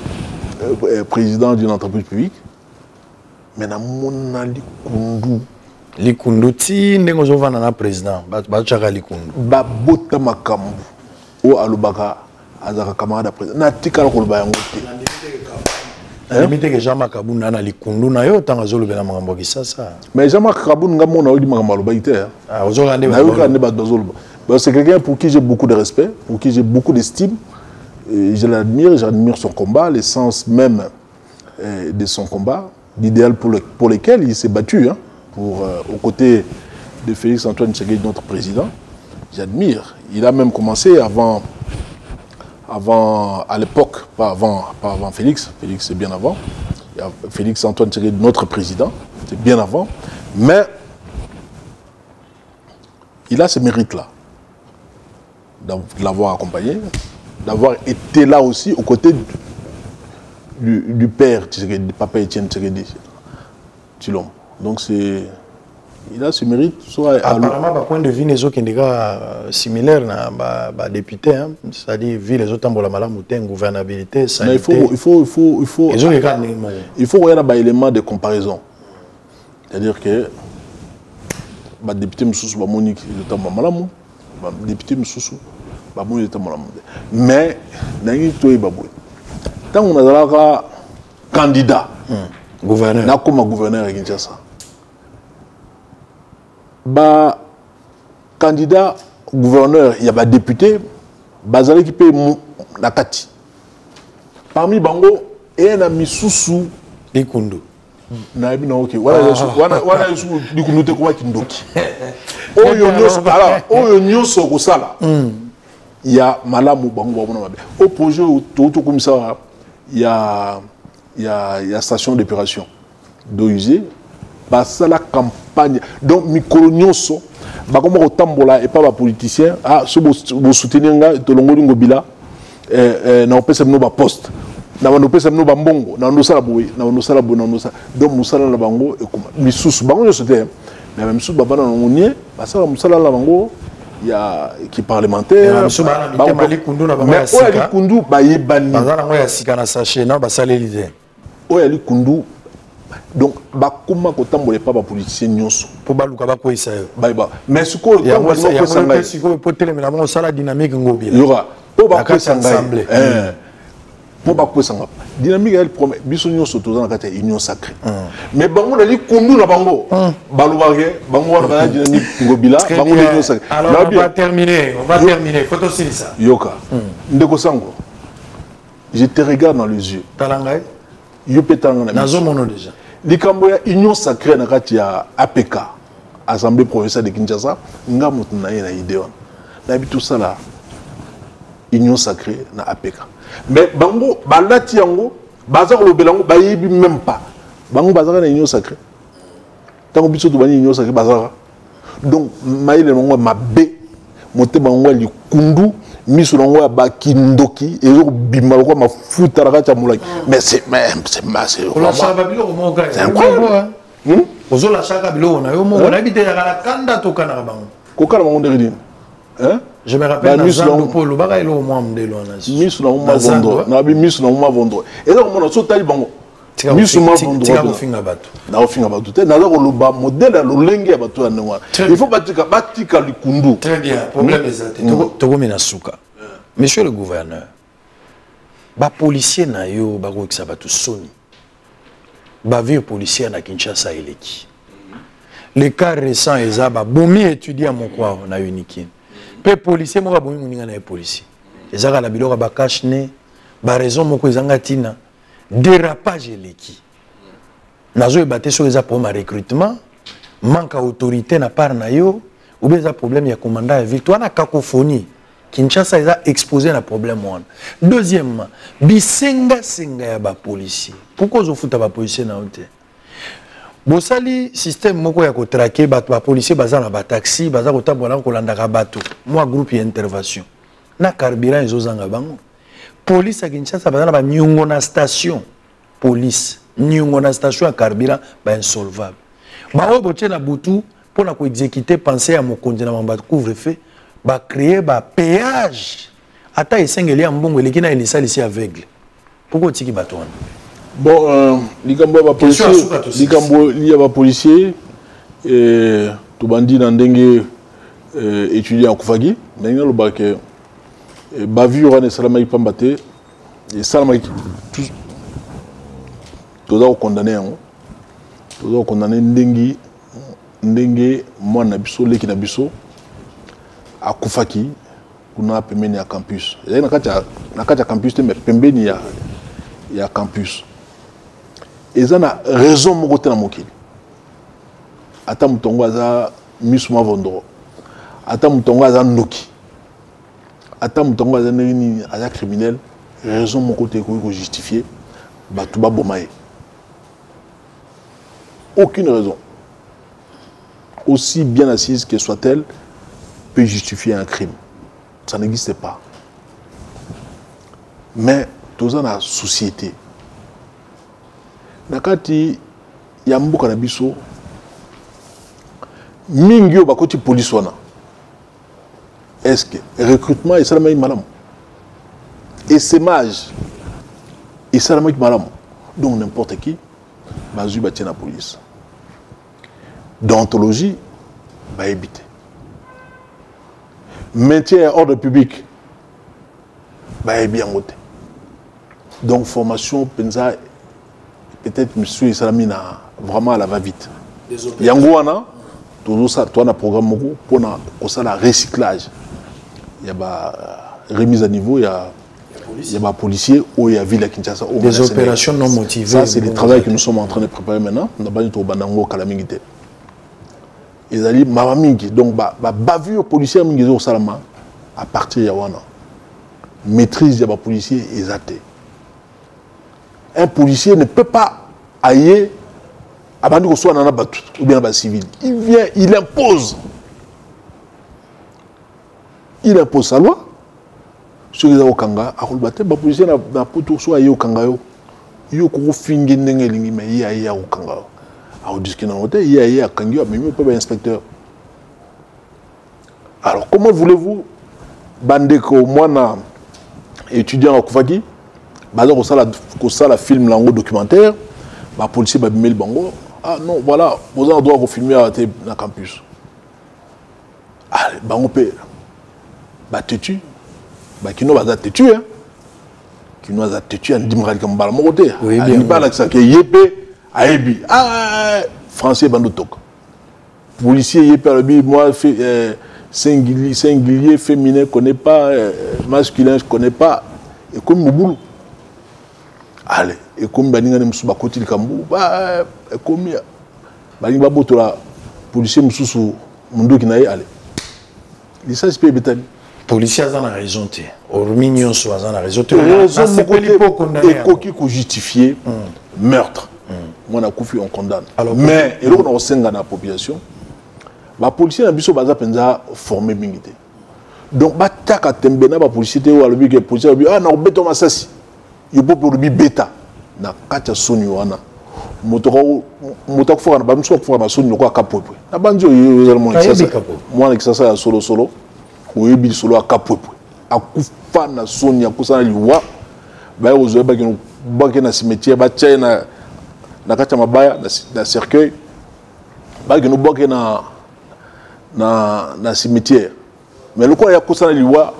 président d'une entreprise publique. Mais na mona likundu ti ndengo zo vana na président ba chaka likundu ba bota makambu o alobaka azaka camarade président na tikala ko ba yango te limite que Jean-Marc Kabou na likundu na yo tanga zo lobela makambo ki sasa mais Jean-Marc Kabou nga mona o di makambo lo ba ite ah ozo rande ba c'est quelqu'un pour qui j'ai beaucoup de respect, pour qui j'ai beaucoup d'estime. Je l'admire, j'admire son combat, l'essence même de son combat, l'idéal pour lequel il s'est battu, hein, aux côtés de Félix Antoine Tshisekedi, notre président. J'admire. Il a même commencé, avant avant, à l'époque, pas avant Félix. Félix, c'est bien avant. Il y a Félix Antoine Tshisekedi, notre président, c'est bien avant. Mais il a ce mérite-là, de l'avoir accompagné, d'avoir été là aussi aux côtés du père Tshisekedi, du papa Étienne Tshisekedi, Tshilombo. Donc c'est... Il a ce mérite. Apparemment, par point de vue, les autres qui sont similaires à députés, hein, c'est-à-dire, vu les autres pour la malamouté, gouvernabilité, ça. Il faut regarder un élément de comparaison. C'est-à-dire que les députés Moussous, Monique, ils sont malamou, les députés Moussous, ils sont malamou. Mais, tant qu'on a un candidat, gouverneur, comme gouverneur à Kinshasa, bah candidat gouverneur il y a des députés bazali qui paye la kati parmi bango et un ami Soussou Likundu na bi na OK wana yusu Likundu te kwa kindoki oyo nyonso ko sala il y a malamu bango bona mabe au projet tout comme ça il y a station d'épuration d'eau usée ça la campagne donc mikolonioso ba comme otambola et pas ba politicien ah ce bo soutenir nga tolongoli ngobila na opesa no ba poste na ba opesa no ba mbongo na ndo sala boy na ndo sala bo na ndo sala donc musala na bango e kuma misusu bango yo soutien mais même sous baba na ngonier ba sala musala na bango ya qui parlementaire ba mali kundu na ba ya sika mais kundu ba yebani bazala ngo ya sika na sachet na ba sala l'idée oya li kundu. Donc, bakuma kotambola pas ba politicien nyonso pour baluka ba koisa ba mais ce ko pour téléména mo sala dynamique ngobila yora pour ba koisa ensemble pour ba koisa dynamique elle promet biso nyonso to dans la carte union sacrée mais bango na li kundu na bango balubage bango wana dynamique ngobila bango union sacrée. Alors on va terminer photo ça yoka ndeko sango je te regarde dans les yeux talangai yo petanga na zomono déjà likambo ya union sacrée na kati ya APK assemblée provinciale de Kinshasa nga mutu na ye na idée wana na bitu sala union sacrée na APK mais bango balati yango baza ko lobelango bayibi même pas bango baza na union sacrée tango biso to bani union sacrée baza donc maile ngo mabe mote bango likundu miso nango ya bakindoki ezo bimala kwa mafuta rakati ya mulaki mais c'est la chaba bilo mo ka c'est incroyable ozo la chaka bilo na yo mo na bité ya la kanda to kana bango ko kala bango ndiri hein je me rappelle dans Zando Polo baka ilo mo amdelo na miso nango ma vondo na bi miso nango ma vondo ezo mo na so tali bango miso ma vondo tika ko finga bato na ko finga bato te na za ko loba modèle ya lolenge ya bato ya nwa il faut batika likundu très bien problème ezate to ko mena suka monsieur le gouverneur ba policier na yo ba ko kisa bato soni ba vie policier na Kinshasa eleki le cas récent eza ba bomi étudiant mon quoi na unique pe policier mo ba bomi moninga na policier ezaka la biloko ba cache ne ba raison moko ezanga tina dérapage eleki nazo ebate so eza pour ma recrutement manque autorité na part na yo ou bien eza problème ya commandant ya ville toi na cacophonie Kinshasa est exposé à un problème. Deuxièmement, bisenga ya ba policier. Pourquoi vous foutez ba policier na hote? Bosali système moko ya ko traquer ba policier baza na ba taxi, baza ko tabola ko landaka bato. Moi groupe intervention. Na carburant ezozanga bango. Police à Kinshasa baza na ba nyongo na station. Police nyongo na station ya carburant ba insolvable. Ba oboche na butu pour na ko exécuter penser à mon conduit na mamba couvre-feu. Va créer un péage. Ata esengeli ambongo eleki na elisa ici aveugle. Pourquoi tiki baton? Bon, likambo ba policier, likambo liya ba policier to bandi na ndenge étudiant akufagi, ndenge lo ba ke ba vu wana salama ipambate et salama to za condamner yango. To za condamner ndenge mwana biso leki na biso à Koufaki, on a pembeni à campus. Il y a campus, mais pembeni il y a campus. Et ça a raison mon côté na mokili. Ata mutongo aza misuma vondoro. Ata mutongo aza ndoki. attends mutongo aza criminel raison mon côté ko justifier batuba bomaye aucune raison aussi bien assise que soit-elle peut justifier un crime ça n'existe pas mais dans la société nakati ya mboka na biso mingi yo bakoti police wana est-ce que recrutement et salamai malam et sémage et salamai malam donc n'importe qui bazu batien la police d'ontologie va éviter maintien ordre public va bien voter donc formation penza peut-être monsieur Salamina vraiment à la va-vite yangoana tout ça toi na programme pour na la recyclage il y a remise à niveau il y a policiers ou il y a ville à Kinshasa des opérations non motivées ça c'est le travail que nous sommes en train de préparer maintenant on a pas du tout banango kalamingité ils allaient mamamingi donc bavu aux policiers mingi au salama à partir ya wana maîtrise des policiers exacté un policier ne peut pas aller à Bandiko soit dans la battue ou bien dans la civile. Il vient, il impose sa loi. Sur les Okanga, à Rolbate, les policiers n'a pas tout soit au Kangayo. Il y a un fingi n'engelingi, mais il y a au Kangayo. À Odiskin en hôtel, il y a Kangyo, mais il n'y a pas d'inspecteur. Alors, comment voulez-vous, Bandeko, moi, étudiant à Koufaki, ko sala film lango documentaire ba policier ba bimel bango ah non voilà vous avez droit de filmer à na campus allez bango pe ba tetu ba kino ba za tetu hein kino za tetu en dimral comme bala mo côté ni pas là ça que yepé ayebi français bando tok policier yepé le moi fait singulier féminin connaît pas masculin je connais pas et comme mon boulot allez et comme baninga ne musuba koti likambu et comme baninga boto la policier mususu mundoki na ye allez licence pe betani policier a raison té hormis so a raison té et koki ko justifier meurtre moi na kufi on condamne mais et on senga na population ba policier na biso baza penza formé mingité donc ba taka tembe na ba policier té ou alobi que policier ah na beto masasi il faut pour lui bêta na kacha soni wana motoko fora na bamso fora ba soni ko akapopwe na banjo yo mo kisasa mwana kisasa ya solo oyebi solo akapopwe akufa na soni akusana liwa ba ozo ba kino ba na cimetière ba tchena na kacha mabaya na cercueil ba kino boke na cimetière mais le quoi ya kusana liwa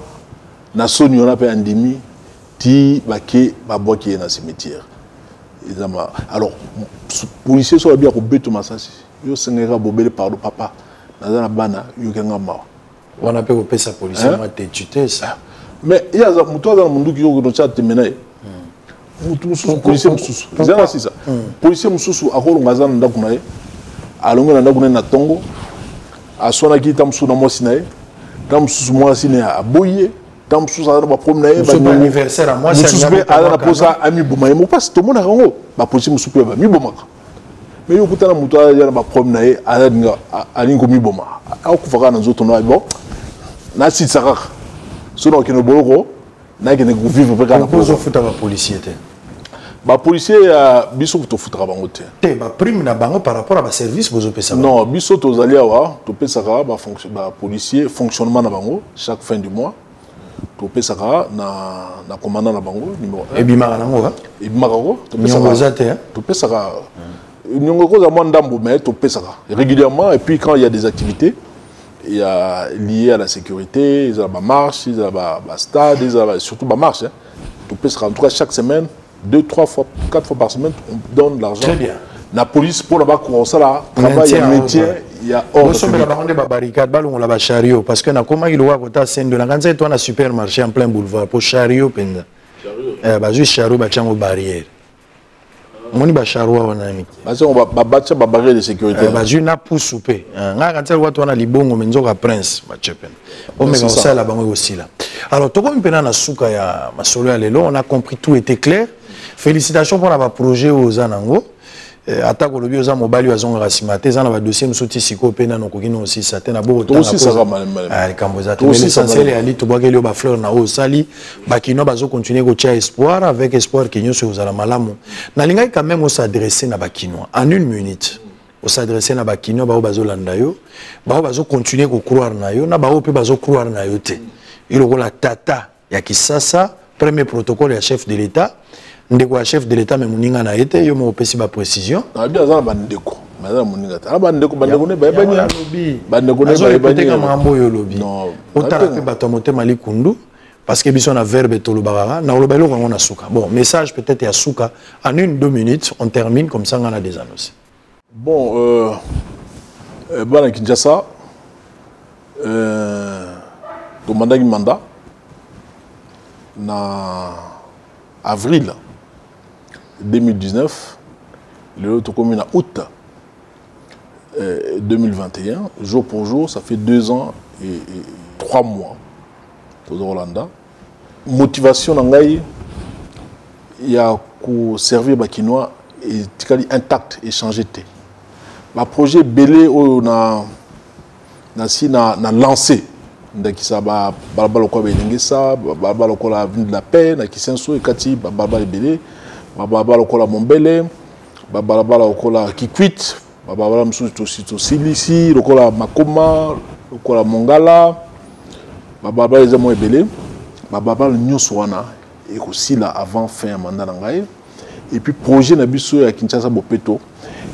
na soni on appelle endémie ti baké baboki na cimetière alors policier so bien ko beto masasi yo sengera bobele pardon papa na bana yo kenga ma wana pe ko pesa policier moi te tuté ça mais il y a muto za mundu ki yo no chat menaye mutu mususu policier mususu zana sisa policier mususu akolo ngazana ndaku naye alongo na ndaku na tongo asona ki tamsu na mosi naye tamsu mosi ne aboye tam sous ça va promener ba anniversaire à moi c'est à posa ami boma mo passe tout le monde a rango ba policier musupe ba mi boma mais yo kutana muto ya ba promener ali ngo mi boma akufaka na nzoto no bon na si saka sono ke no boloko na ke ne vivre pe kana poso futa ba policier te ba policier biso to futra bango te ba prime na bango par rapport à ba service bozo pesa non biso to zali awa to pesa ka ba fonction ba policier fonctionnement na bango chaque fin du mois to pesa ka na commandant na bango numéro 1 et bimaka nango et bimaka ko to pesa ka nyongo ko za mo ndambo mais to pesa ka régulièrement et puis quand il y a des activités il y a lié à la sécurité ils ont ba marche ils ont ba stade ils ont surtout ba marche to pesa ka en tout cas chaque semaine 2 3 fois 4 fois par semaine on donne de l'argent. Très bien. La police pour là-bas comment ça là travail et métier il y a on sommes là bas des barricades balon la chariot parce que na comment il doit côté scène de la quand c'est toi na supermarché en plein boulevard pour chariot penda bah juste chariot ba chango barrière moni ba chariot wana mi bah on va battre ba barrière de sécurité bah juste na pour souper nga quand c'est watu wana libongo menzoka prince ba chepen on met ça là bango aussi là Alors, tout comme pendant souka ya masolo ya lelo, on a compris, tout était clair. Félicitations pour la projet aux Anango. Attaque au lobby aux Amobali aux Zonga Rasimate, Zana va dossier nous sauter si copena non kokino aussi ça t'en a beau autant. Aussi ça va mal. Ah, Kamboza. L'essentiel est ali to boire que ba fleur na o sali, bakino bazo continuer ko tia espoir avec espoir kinyo sur aux malamu. Na linga quand même on s'adresser na bakino en 1 minute. On s'adresser na bakino ba bazo landa yo, ba bazo continuer ko croire na yo, na ba pe bazo croire na yo te. Il la tata ya kisasa, premier protocole ya chef de l'État. Ndeko chef de l'État mais muninga na été yo mo pesi ba précision na bien za bandeko mazala muninga ta bandeko ne ba banya bandeko ne ba banya ka mambo yo lobby otala pe bato motema likundu parce que biso na verbe to lobara na lobelo ko na suka bon message peut-être ya suka en 1-2 minutes on termine comme ça on a des annonces bon bana Kinshasa to mandat na avril 2019, le commune à août 2021, jour pour jour, ça fait 2 ans et 3 mois pour Rolanda. Motivation il y a pour servir Bakinois et intact et changer. Le projet Belé on a lancé. Ndaki sa ba balabala ko belengesa balabala ko la avenue de la paix na Kisenso et Kati balabala Belé balabala ko la Mombele balabala ko la Kikwit balabala msuto sito Silisi ko la Makoma ko la Mongala balabala les mo Belé balabala nyonso wana et aussi là avant fin mandat ngai et puis projet na biso ya Kinshasa Bopeto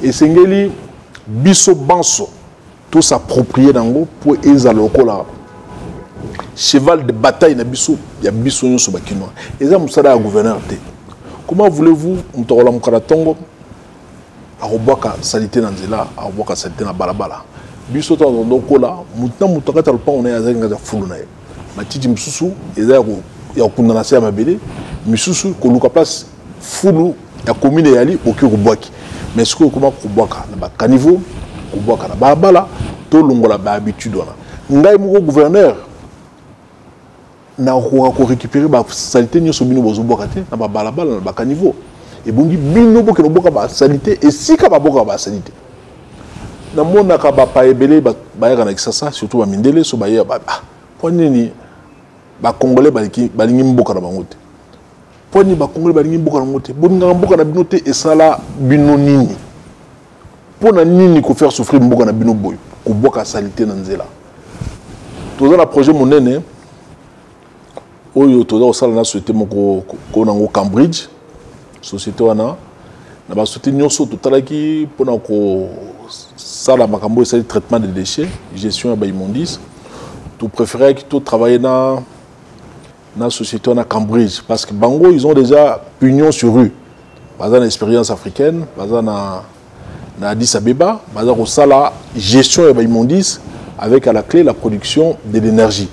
et sengeli biso banso tout s'approprier dango pour ezalo ko la cheval de bataille na biso ya biso nyonso bakinois eza musala ya gouverneur te comment voulez-vous mtokola mukaratongo arobaka salité na nzela arobaka salité na balabala biso to ndokola mutna mutokata lupango na yaza ngaza fulu na ye matiti msusu eza ya kundana se ya mabele misusu ko luka place fulu ya commune yali oki kubwaki mais ce que comment kubwaka na ba caniveau kubwaka na balabala to longola ba habitude wana ngai moko gouverneur na ko récupérer ba salité nyoso bino bozo bokate na ba balabala na ba caniveau et bongi bino boke no boka ba salité et sika ba boka ba salité na mona ka ba pa ebele ba ya na Kisasa surtout ba mindele so ba ya ba poni ni ba congolais balingi mboka na bango te poni ba congolais balingi mboka na bango te boninga mboka na bino te esala bino nini pona nini ko faire souffrir mboka na bino boy ko boka salité na nzela toza na projet monene oyo toza osala na société moko ko nango Cambridge société wana na ba société nyonso totalaki pona ko sala makambo esali traitement des déchets gestion ya ba immondices tout préférer que tout travailler na société wana Cambridge parce que bango ils ont déjà pignon sur rue baza na expérience africaine baza na Addis Abeba baza ko sala gestion ya ba immondices avec à la clé la production de l'énergie.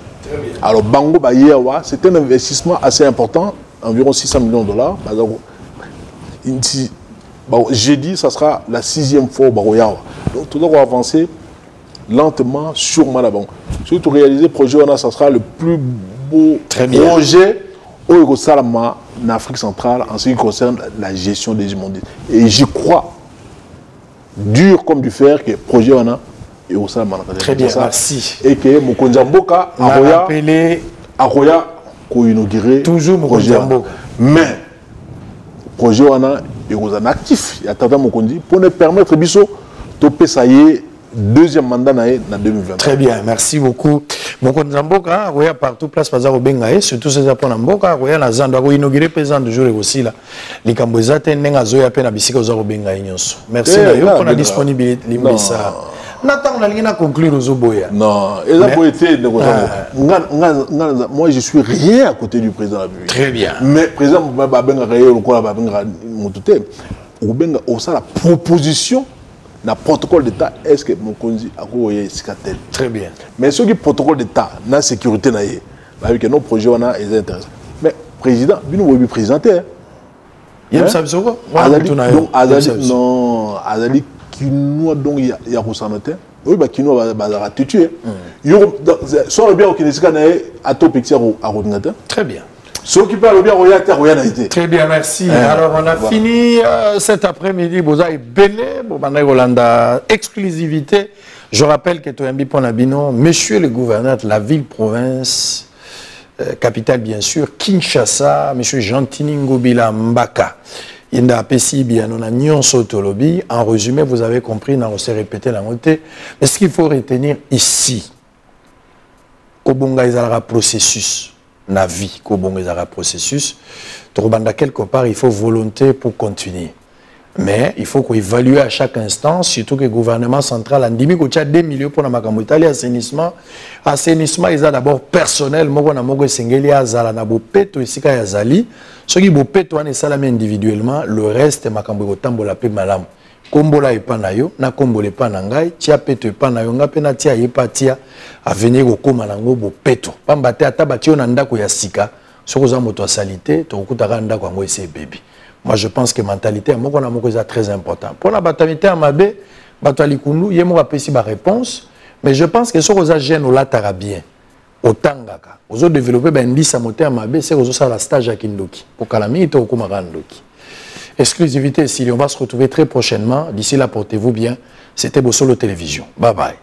Alors bango ba yewa c'est un investissement assez important environ 600 millions de dollars. J'ai dit ça sera la 6e fois au Yawa. Donc tout doit avancer lentement sûrement là-bas. Surtout réaliser le projet ça sera le plus beau projet au Salama en Afrique centrale en ce qui concerne la gestion des immondices. Et j'y crois dur comme du fer que le projet et au Salama. Très bien, merci. Et que Mokonjamboka Aroya ko inauguré toujours Mokonjamboka. Mais projet wana et aux actifs il y a Tata Mokondi pour nous permettre biso to pesayer deuxième mandat na 2020. Très bien, merci beaucoup. Mokonjamboka Aroya partout place Pazaro Bengae surtout ces apona Mboka Aroya na zando ko inauguré président de jour aussi là. Likambo ezate ndenga zoya pe na bisika Pazaro Bengae nyonso. Merci na yo pour la disponibilité limisa. Nathan, on a conclure aux Oboya. Non, moi je suis rien à côté du président de la République. Très bien. Mais le président la proposition, le protocole d'État, est-ce que mon conduit a tel? Très bien. Mais ce qui est protocole d'État, la sécurité, avec nos projets, on a intéressants. Mais le président, il nous présenter. Il y a ça, non, Azali qui nous donc il y a Rousanote, Oui, bah kino va tuer. Yo soit bien au Kinesika à top picture à ordinateur. Très bien. Ceux qui parlent bien au Yata, rien n'a été. Très bien, merci. Alors, on a fini cet après-midi. Boza et Béné, Bobanda Rolanda, exclusivité. Je rappelle que Toyambi Ponabino, monsieur le gouverneur de la ville-province, capitale bien sûr, Kinshasa, monsieur Jean-Tini Ngobila Mbaka. Inda Pessi bien, on a Nyon Sotolobi. En résumé, vous avez compris, on s'est répété la montée. Mais ce qu'il faut retenir ici, Kobonga Izalra processus. Na vie, Kobonga processus. Torobanda quelque part, il faut volonté pour continuer. Mais il faut qu'on évalue à chaque instant, surtout que le gouvernement central a dit qu'il y a 2 millions pour la Makamutali, assainissement. Assainissement, il y a d'abord personnel, moi, on a mogo sengeli azala na bopeto ici ka yazali. Ce qui bopeto on est salami individuellement, le reste makambo tambola pe malam. Kombola epana yo, na kombola epana ngai, tia peto epana yo, nga pe na tia yepatia a venir au koma nango bopeto. Pamba te atabati on ndako ya sika, soko za moto salite, to kutaka ndako ngo ese baby. Moi je pense que mentalité à moi est très important. Pour la mentalité à Mabé, Batali Koundou, il y a moi ba réponse, mais je pense que ce que vous gêne au latara bien, au tangaka, aux autres développer ben dit ça monter à Mabé, c'est aux autres la stage à Kindoki pour Kalami et au Kumarandoki. Exclusivité ici, on va se retrouver très prochainement. D'ici là, portez-vous bien. C'était Bossolo Télévision. Bye bye.